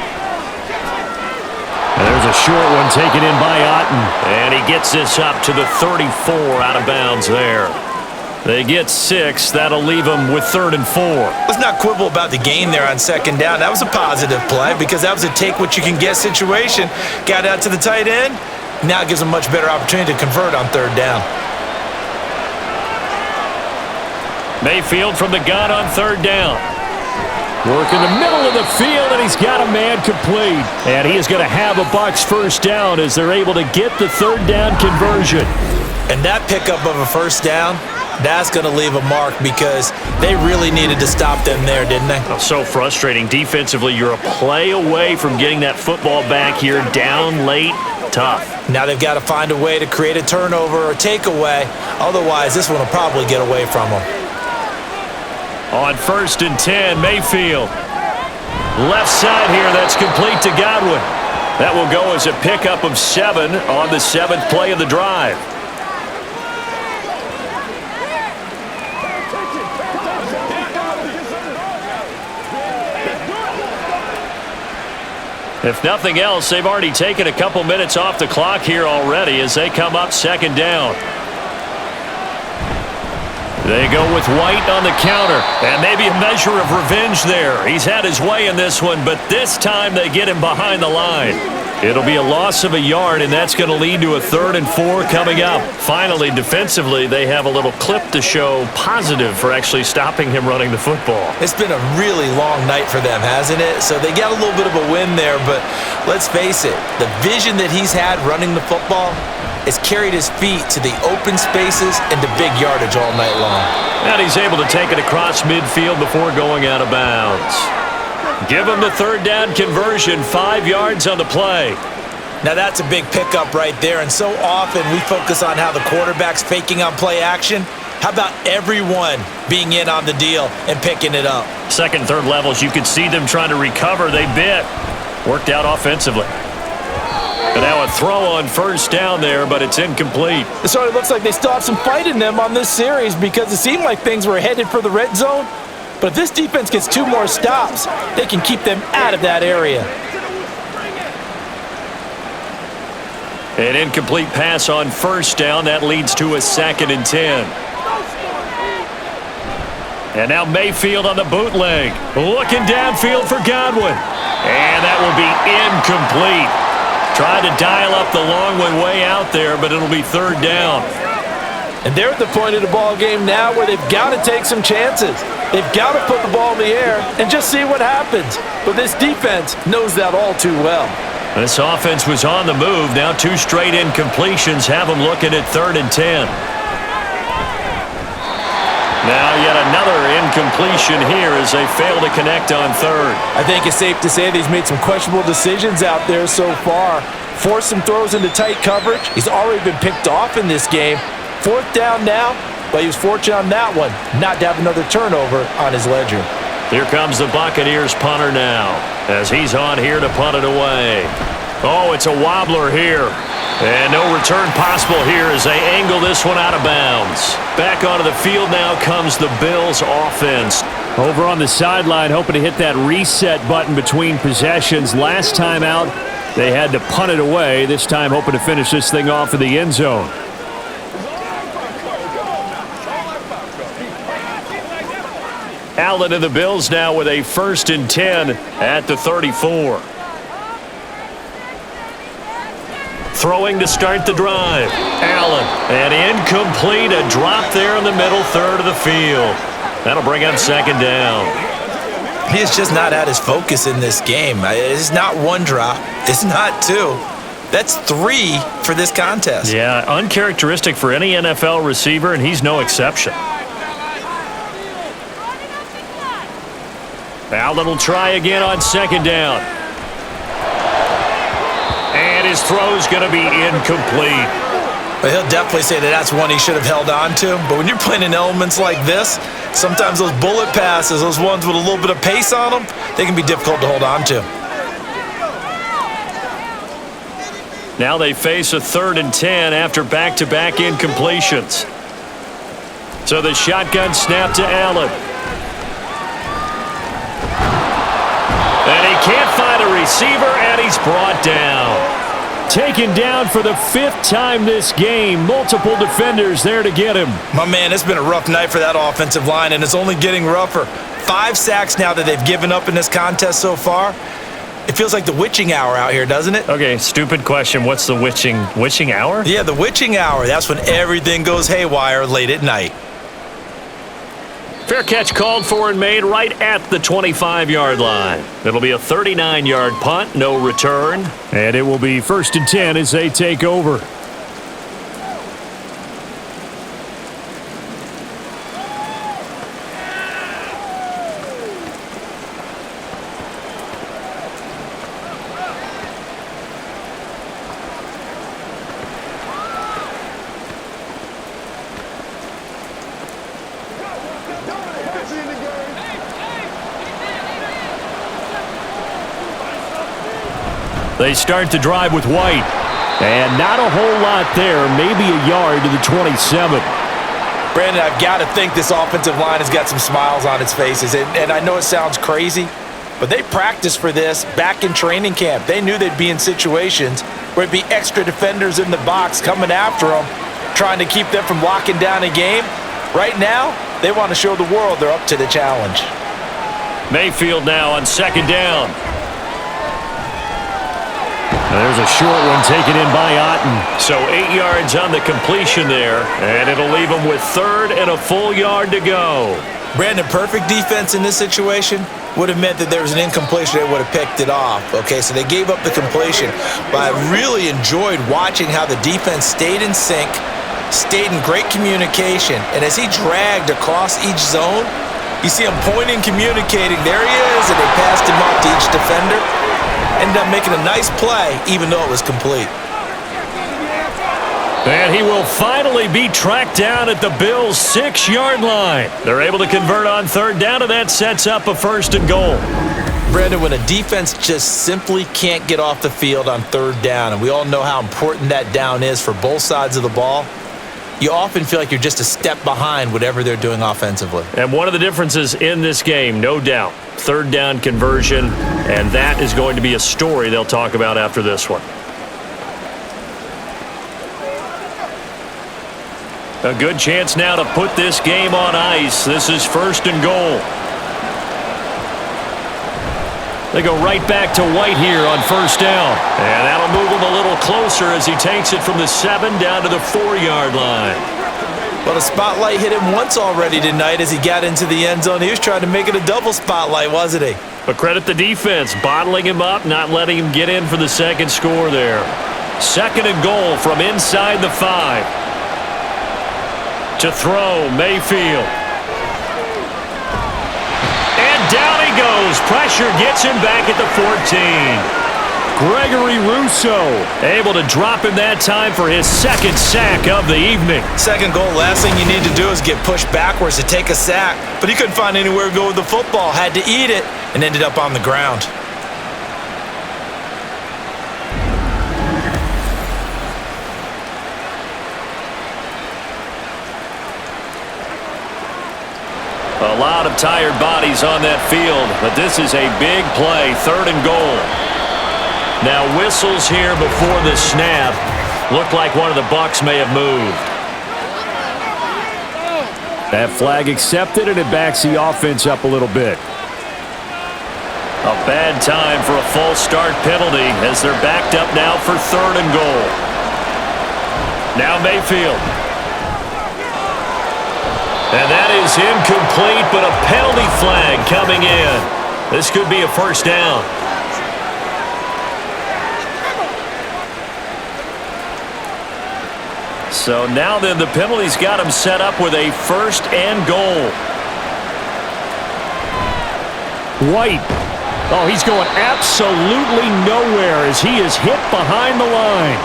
And there's a short one taken in by Otten, and he gets this up to the 34 out of bounds there. They get 6. That'll leave them with 3rd and 4. Let's not quibble about the gain there on 2nd down. That was a positive play because that was a take-what-you-can-get situation. Got out to the tight end. Now it gives them a much better opportunity to convert on 3rd down. Mayfield from the gun on 3rd down. Work in the middle of the field, and he's got a man complete. And he is going to have a Bucs first down as they're able to get the 3rd down conversion. And that pickup of a first down, that's going to leave a mark because they really needed to stop them there, didn't they? Oh, so frustrating. Defensively, you're a play away from getting that football back here. Down late, tough. Now they've got to find a way to create a turnover or takeaway. Otherwise, this one will probably get away from them. On 1st and 10, Mayfield. Left side here, that's complete to Godwin. That will go as a pickup of 7 on the 7th play of the drive. If nothing else, they've already taken a couple minutes off the clock here already as they come up 2nd down. They go with White on the counter, and maybe a measure of revenge there. He's had his way in this one, but this time they get him behind the line. It'll be a loss of a yard, and that's going to lead to a 3rd and 4 coming up. Finally, defensively, they have a little clip to show positive for actually stopping him running the football. It's been a really long night for them, hasn't it? So they got a little bit of a win there, but let's face it, the vision that he's had running the football has carried his feet to the open spaces and to big yardage all night long. And he's able to take it across midfield before going out of bounds. Give him the 3rd down conversion, 5 yards on the play. Now that's a big pickup right there, and so often we focus on how the quarterback's faking on play action. How about everyone being in on the deal and picking it up? 2nd, 3rd levels, you could see them trying to recover. They bit. Worked out offensively. And now a throw on 1st down there, but it's incomplete. So it looks like they still have some fight in them on this series because it seemed like things were headed for the red zone. But if this defense gets 2 more stops, they can keep them out of that area. An incomplete pass on 1st down. That leads to a 2nd and 10. And now Mayfield on the bootleg. Looking downfield for Godwin. And that will be incomplete. Tried to dial up the long one way out there, but it'll be 3rd down. And they're at the point of the ball game now where they've got to take some chances. They've got to put the ball in the air and just see what happens. But this defense knows that all too well. This offense was on the move. Now 2 straight incompletions have them looking at 3rd and 10. Now yet another incompletion here as they fail to connect on 3rd. I think it's safe to say that he's made some questionable decisions out there so far. Forced some throws into tight coverage. He's already been picked off in this game. 4th down now. but he was fortunate on that one not to have another turnover on his ledger. Here comes the Buccaneers punter now as he's on here to punt it away. Oh, it's a wobbler here. And no return possible here as they angle this one out of bounds. Back onto the field now comes the Bills offense. Over on the sideline, hoping to hit that reset button between possessions. Last time out, they had to punt it away. This time hoping to finish this thing off in the end zone. Allen and the Bills now with a 1st and 10 at the 34. Throwing to start the drive. Allen, and incomplete. A drop there in the middle third of the field. That'll bring up 2nd down. He has just not had his focus in this game. It's not one drop. It's not two. That's 3 for this contest. Yeah, uncharacteristic for any NFL receiver, and he's no exception. Allen will try again on 2nd down. And his throw's going to be incomplete. But he'll definitely say that that's one he should have held on to. But when you're playing in elements like this, sometimes those bullet passes, those ones with a little bit of pace on them, they can be difficult to hold on to. Now they face a 3rd and 10 after back-to-back incompletions. So the shotgun snap to Allen. And he can't find a receiver, and he's brought down. Taken down for the 5th time this game. Multiple defenders there to get him. My man, it's been a rough night for that offensive line, and it's only getting rougher. 5 sacks now that they've given up in this contest so far. It feels like the witching hour out here, doesn't it? Okay, stupid question. What's the witching hour? Yeah, the witching hour. That's when everything goes haywire late at night. Fair catch called for and made right at the 25-yard line. It'll be a 39-yard punt, no return. And it will be 1st and 10 as they take over. They start the drive with White. And not a whole lot there, maybe a yard to the 27. Brandon, I've got to think this offensive line has got some smiles on its faces. And I know it sounds crazy, but they practiced for this back in training camp. They knew they'd be in situations where it'd be extra defenders in the box coming after them, trying to keep them from locking down a game. Right now, they want to show the world they're up to the challenge. Mayfield now on 2nd down. There's a short one taken in by Otten. So 8 yards on the completion there, and it'll leave them with 3rd and a full yard to go. Brandon, perfect defense in this situation would have meant that there was an incompletion. They would have picked it off. Okay, so they gave up the completion. But I really enjoyed watching how the defense stayed in sync, stayed in great communication. And as he dragged across each zone, you see him pointing, communicating. There he is, and they passed him off to each defender. Ended up making a nice play, even though it was complete. And he will finally be tracked down at the Bills' 6-yard line. They're able to convert on 3rd down, and that sets up a 1st and goal. Brandon, when a defense just simply can't get off the field on 3rd down, and we all know how important that down is for both sides of the ball, you often feel like you're just a step behind whatever they're doing offensively. And one of the differences in this game, no doubt, 3rd down conversion, and that is going to be a story they'll talk about after this one. A good chance now to put this game on ice. This is 1st and goal. They go right back to White here on 1st down. And that'll move him a little closer as he takes it from the 7 down to the 4-yard line. Well, the spotlight hit him once already tonight as he got into the end zone. He was trying to make it a double spotlight, wasn't he? But credit the defense, bottling him up, not letting him get in for the 2nd score there. 2nd and goal from inside the 5. To throw, Mayfield. And down he goes. Pressure gets him back at the 14. Gregory Rousseau able to drop him that time for his second sack of the evening. Second goal, last thing you need to do is get pushed backwards to take a sack. But he couldn't find anywhere to go with the football. Had to eat it and ended up on the ground. A lot of tired bodies on that field, but this is a big play, 3rd and goal. Now whistles here before the snap. Looked like one of the Bucs may have moved. That flag accepted, and it backs the offense up a little bit. A bad time for a false start penalty as they're backed up now for 3rd and goal. Now Mayfield. And that is incomplete, but a penalty flag coming in. This could be a first down. So now then the penalty's got him set up with a 1st and goal. White. Oh, he's going absolutely nowhere as he is hit behind the line.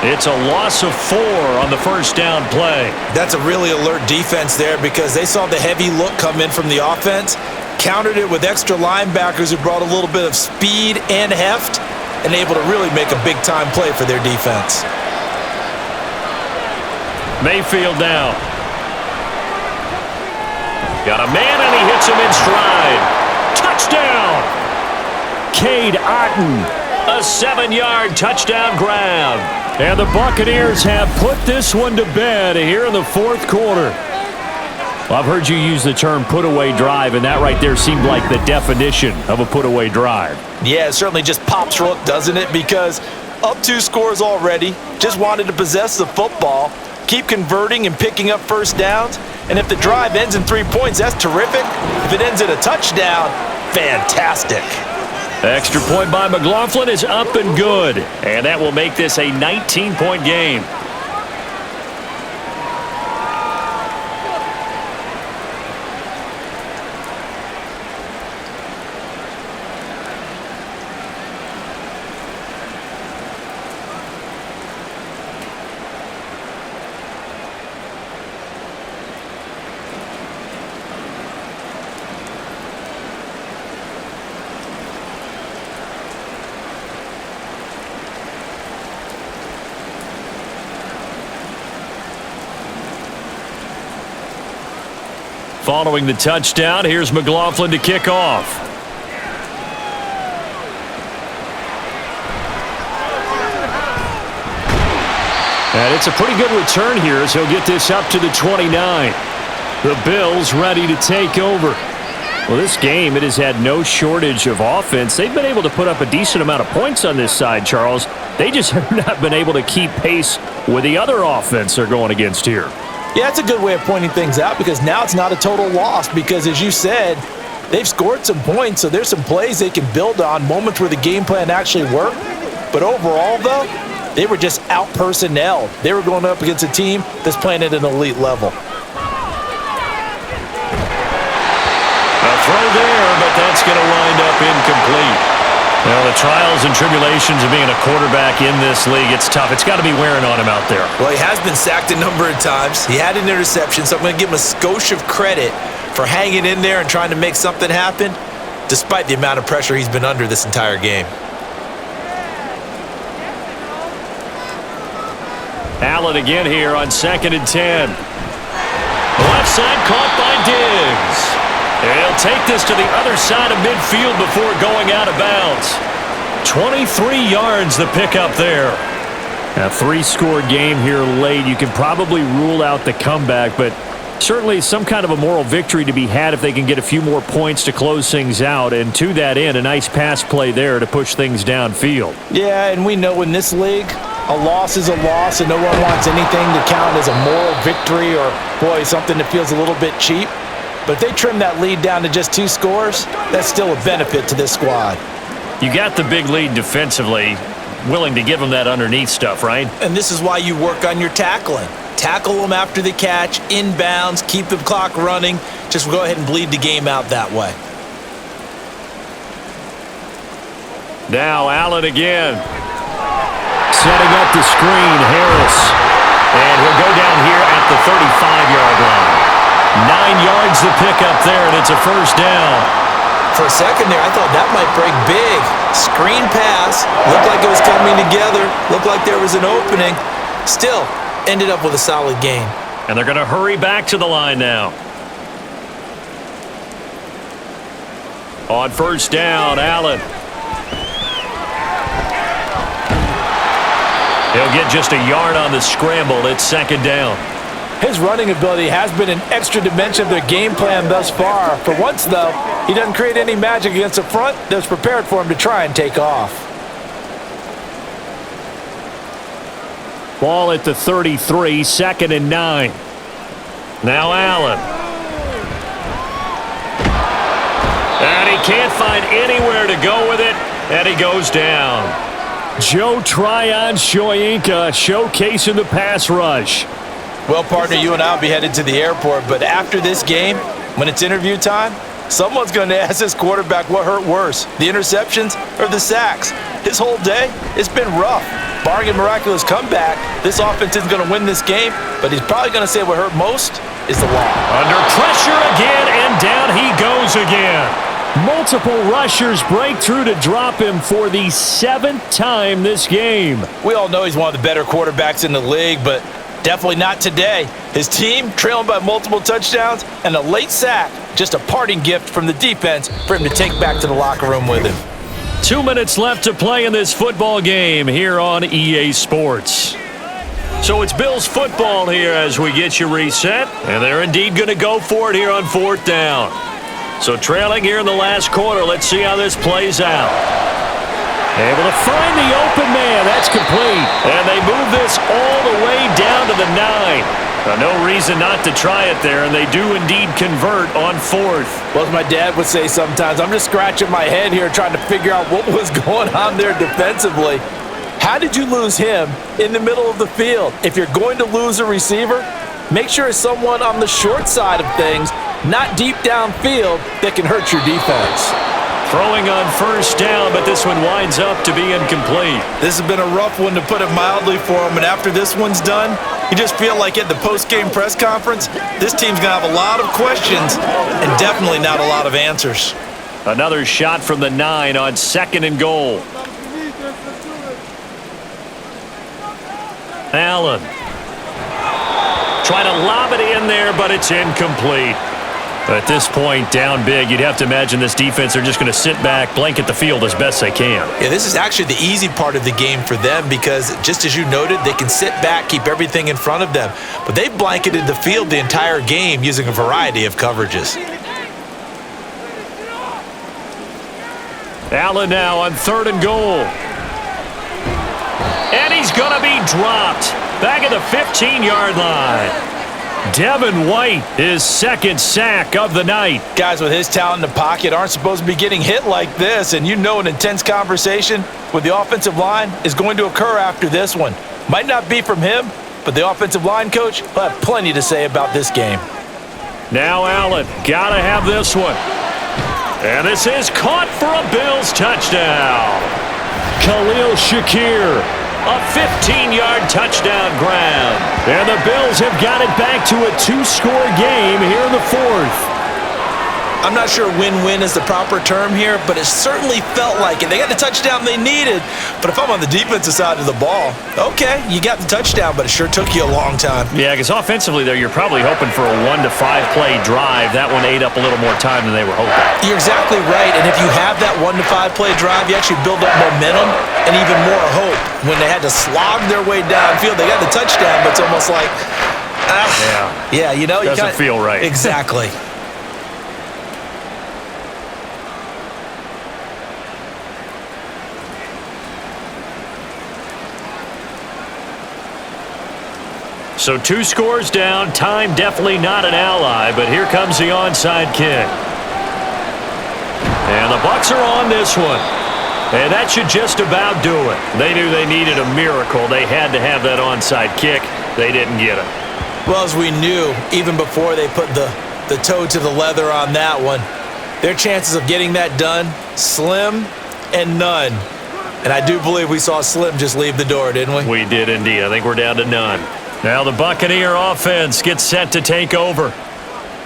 It's a loss of 4 on the first down play. That's a really alert defense there because they saw the heavy look come in from the offense, countered it with extra linebackers who brought a little bit of speed and heft, and able to really make a big-time play for their defense. Mayfield now. Got a man, and he hits him in stride. Touchdown! Cade Otton, a 7-yard touchdown grab. And the Buccaneers have put this one to bed here in the 4th quarter. Well, I've heard you use the term put-away drive, and that right there seemed like the definition of a put-away drive. Yeah, it certainly just pops your look, doesn't it? Because up 2 scores already, just wanted to possess the football, keep converting and picking up first downs, and if the drive ends in 3 points, that's terrific. If it ends in a touchdown, fantastic. Extra point by McLaughlin is up and good, and that will make this a 19-point game. Following the touchdown, here's McLaughlin to kick off. And it's a pretty good return here as he'll get this up to the 29. The Bills ready to take over. Well, this game, it has had no shortage of offense. They've been able to put up a decent amount of points on this side, Charles. They just have not been able to keep pace with the other offense they're going against here. Yeah, that's a good way of pointing things out because now it's not a total loss because, as you said, they've scored some points, so there's some plays they can build on, moments where the game plan actually worked. But overall, though, they were just out-personnelled. They were going up against a team that's playing at an elite level. A throw there, but that's going to wind up incomplete. Well, the trials and tribulations of being a quarterback in this league, it's tough. It's got to be wearing on him out there. Well, he has been sacked a number of times. He had an interception, so I'm going to give him a skosh of credit for hanging in there and trying to make something happen, despite the amount of pressure he's been under this entire game. Allen again here on 2nd and 10. Left side caught by Diggs. He'll take this to the other side of midfield before going out of bounds. 23 yards the pickup there. A 3-score game here late. You can probably rule out the comeback, but certainly some kind of a moral victory to be had if they can get a few more points to close things out. And to that end, a nice pass play there to push things downfield. Yeah, and we know in this league, a loss is a loss, and no one wants anything to count as a moral victory or, boy, something that feels a little bit cheap. But if they trim that lead down to just 2 scores, that's still a benefit to this squad. You got the big lead defensively, willing to give them that underneath stuff, right? And this is why you work on your tackling. Tackle them after the catch, inbounds, keep the clock running. Just go ahead and bleed the game out that way. Now Allen again. Setting up the screen, Harris. And he'll go down here at the 35-yard line. 9 yards to pick up there, and it's a first down. For a second there, I thought that might break big. Screen pass. Looked like it was coming together. Looked like there was an opening. Still, ended up with a solid gain. And they're going to hurry back to the line now. On first down, Allen. He'll get just a yard on the scramble. It's second down. His running ability has been an extra dimension of their game plan thus far. For once, though, he doesn't create any magic against the front that's prepared for him to try and take off. Ball at the 33, 2nd and 9. Now Allen. And he can't find anywhere to go with it, and he goes down. Joe Tryon-Shoyinka showcasing the pass rush. Well, partner, you and I will be headed to the airport, but after this game, when it's interview time, someone's going to ask this quarterback what hurt worse, the interceptions or the sacks. His whole day, it's been rough. Barring a miraculous comeback, this offense isn't going to win this game, but he's probably going to say what hurt most is the loss. Under pressure again, and down he goes again. Multiple rushers break through to drop him for the 7th time this game. We all know he's one of the better quarterbacks in the league, but definitely not today. His team trailing by multiple touchdowns and a late sack, just a parting gift from the defense for him to take back to the locker room with him. 2 minutes left to play in this football game here on EA Sports. So it's Bills football here as we get you reset, and they're indeed going to go for it here on 4th down. So trailing here in the last quarter, let's see how this plays out. Able to find the open man. That's complete. And they move this all the way down to the 9. No reason not to try it there, and they do indeed convert on 4th. Well, as my dad would say sometimes, I'm just scratching my head here trying to figure out what was going on there defensively. How did you lose him in the middle of the field? If you're going to lose a receiver, make sure it's someone on the short side of things, not deep downfield, that can hurt your defense. Throwing on first down, but this one winds up to be incomplete. This has been a rough one, to put it mildly, for him. And after this one's done, you just feel like at the post-game press conference, this team's going to have a lot of questions and definitely not a lot of answers. Another shot from the 9 on 2nd and goal. Allen. Trying to lob it in there, but it's incomplete. At this point, down big, you'd have to imagine this defense are just going to sit back, blanket the field as best they can. Yeah, this is actually the easy part of the game for them because, just as you noted, they can sit back, keep everything in front of them. But they've blanketed the field the entire game using a variety of coverages. Allen now on 3rd and goal. And he's going to be dropped back at the 15-yard line. Devin White, his 2nd sack of the night. Guys with his talent in the pocket aren't supposed to be getting hit like this, and you know an intense conversation with the offensive line is going to occur after this one. Might not be from him, but the offensive line coach will have plenty to say about this game. Now Allen, gotta have this one. And this is caught for a Bills touchdown. Khalil Shakir, a 15-yard touchdown grab. And the Bills have got it back to a 2-score game here in the 4th. I'm not sure win-win is the proper term here, but it certainly felt like it. They got the touchdown they needed, but if I'm on the defensive side of the ball, okay, you got the touchdown, but it sure took you a long time. Yeah, because offensively there, you're probably hoping for a 1 to 5 play drive. That one ate up a little more time than they were hoping. You're exactly right, and if you have that 1 to 5 play drive, you actually build up momentum and even more hope. When they had to slog their way downfield, they got the touchdown, but it's almost like, yeah, you know, doesn't feel right. Exactly. So 2 scores down, time definitely not an ally, but here comes the onside kick. And the Bucs are on this one. And that should just about do it. They knew they needed a miracle. They had to have that onside kick. They didn't get it. Well, as we knew, even before they put the toe to the leather on that one, their chances of getting that done, slim and none. And I do believe we saw Slim just leave the door, didn't we? We did indeed. I think we're down to none. Now the Buccaneer offense gets set to take over.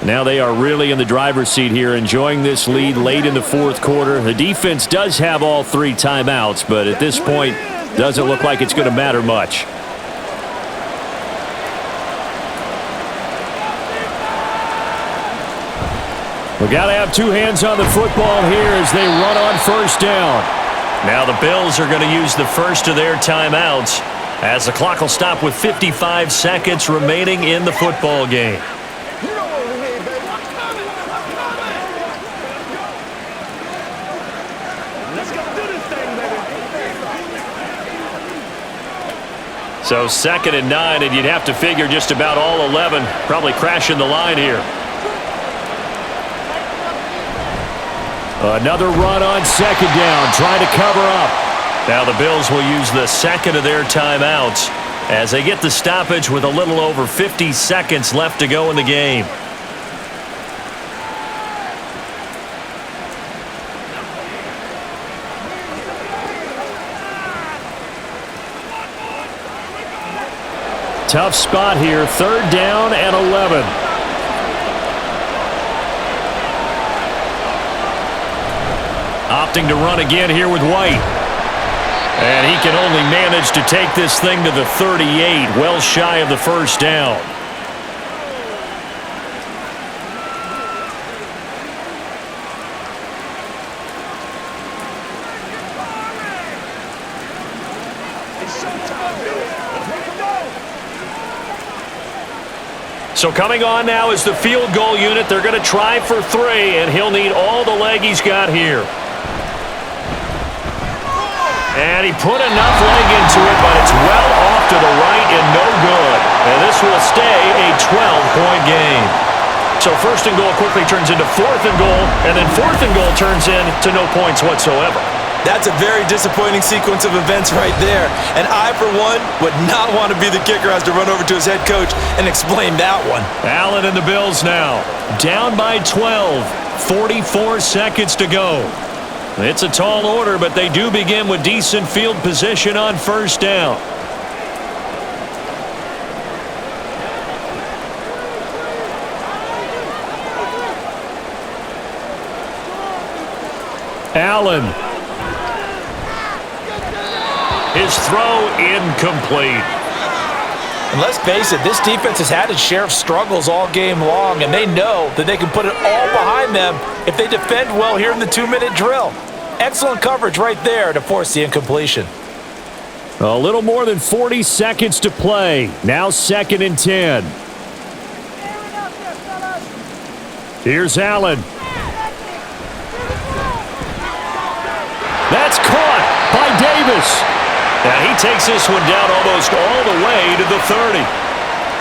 Now they are really in the driver's seat here, enjoying this lead late in the fourth quarter. The defense does have all 3 timeouts, but at this point, doesn't look like it's going to matter much. We got to have 2 hands on the football here as they run on first down. Now the Bills are going to use the first of their timeouts as the clock will stop with 55 seconds remaining in the football game. You know what we need, baby. Let's go do this thing, baby. So 2nd and 9, and you'd have to figure just about all 11 probably crashing the line here. Another run on 2nd down, trying to cover up. Now the Bills will use the 2nd of their timeouts as they get the stoppage with a little over 50 seconds left to go in the game. Tough spot here, 3rd down and 11. Opting to run again here with White. And he can only manage to take this thing to the 38, well shy of the first down. So coming on now is the field goal unit. They're going to try for 3, and he'll need all the leg he's got here. And he put enough leg into it, but it's well off to the right and no good. And this will stay a 12-point game. So 1st and goal quickly turns into 4th and goal, and then 4th and goal turns into no points whatsoever. That's a very disappointing sequence of events right there. And I, for one, would not want to be the kicker who has to run over to his head coach and explain that one. Allen and the Bills now. Down by 12. 44 seconds to go. It's a tall order, but they do begin with decent field position on 1st down. Allen. His throw incomplete. And let's face it, this defense has had its share of struggles all game long, and they know that they can put it all behind them if they defend well here in the 2-minute drill. Excellent coverage right there to force the incompletion. A little more than 40 seconds to play. Now 2nd and 10. Here's Allen. That's caught by Davis. And he takes this one down almost all the way to the 30.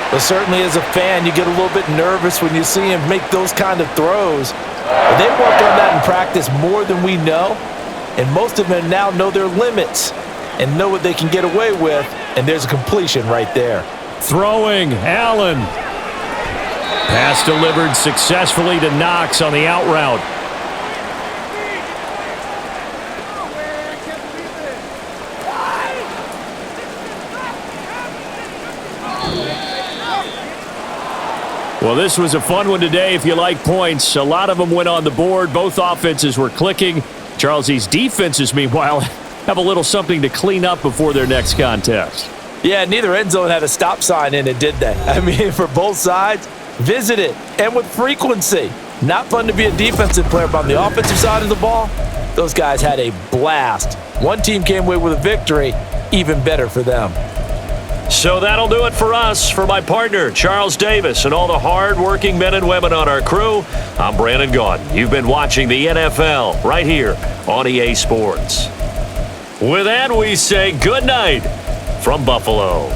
But certainly as a fan, you get a little bit nervous when you see him make those kind of throws. But they've worked on that in practice more than we know. And most of them now know their limits and know what they can get away with. And there's a completion right there. Throwing, Allen. Pass delivered successfully to Knox on the out route. Well, this was a fun one today if you like points. A lot of them went on the board. Both offenses were clicking. Charles, these defenses, meanwhile, have a little something to clean up before their next contest. Yeah, neither end zone had a stop sign in it, did they? I mean, for both sides, visit it, and with frequency. Not fun to be a defensive player, but on the offensive side of the ball, those guys had a blast. One team came away with a victory, even better for them. So that'll do it for us. For my partner, Charles Davis, and all the hard-working men and women on our crew, I'm Brandon Gaudin. You've been watching the NFL right here on EA Sports. With that, we say good night from Buffalo.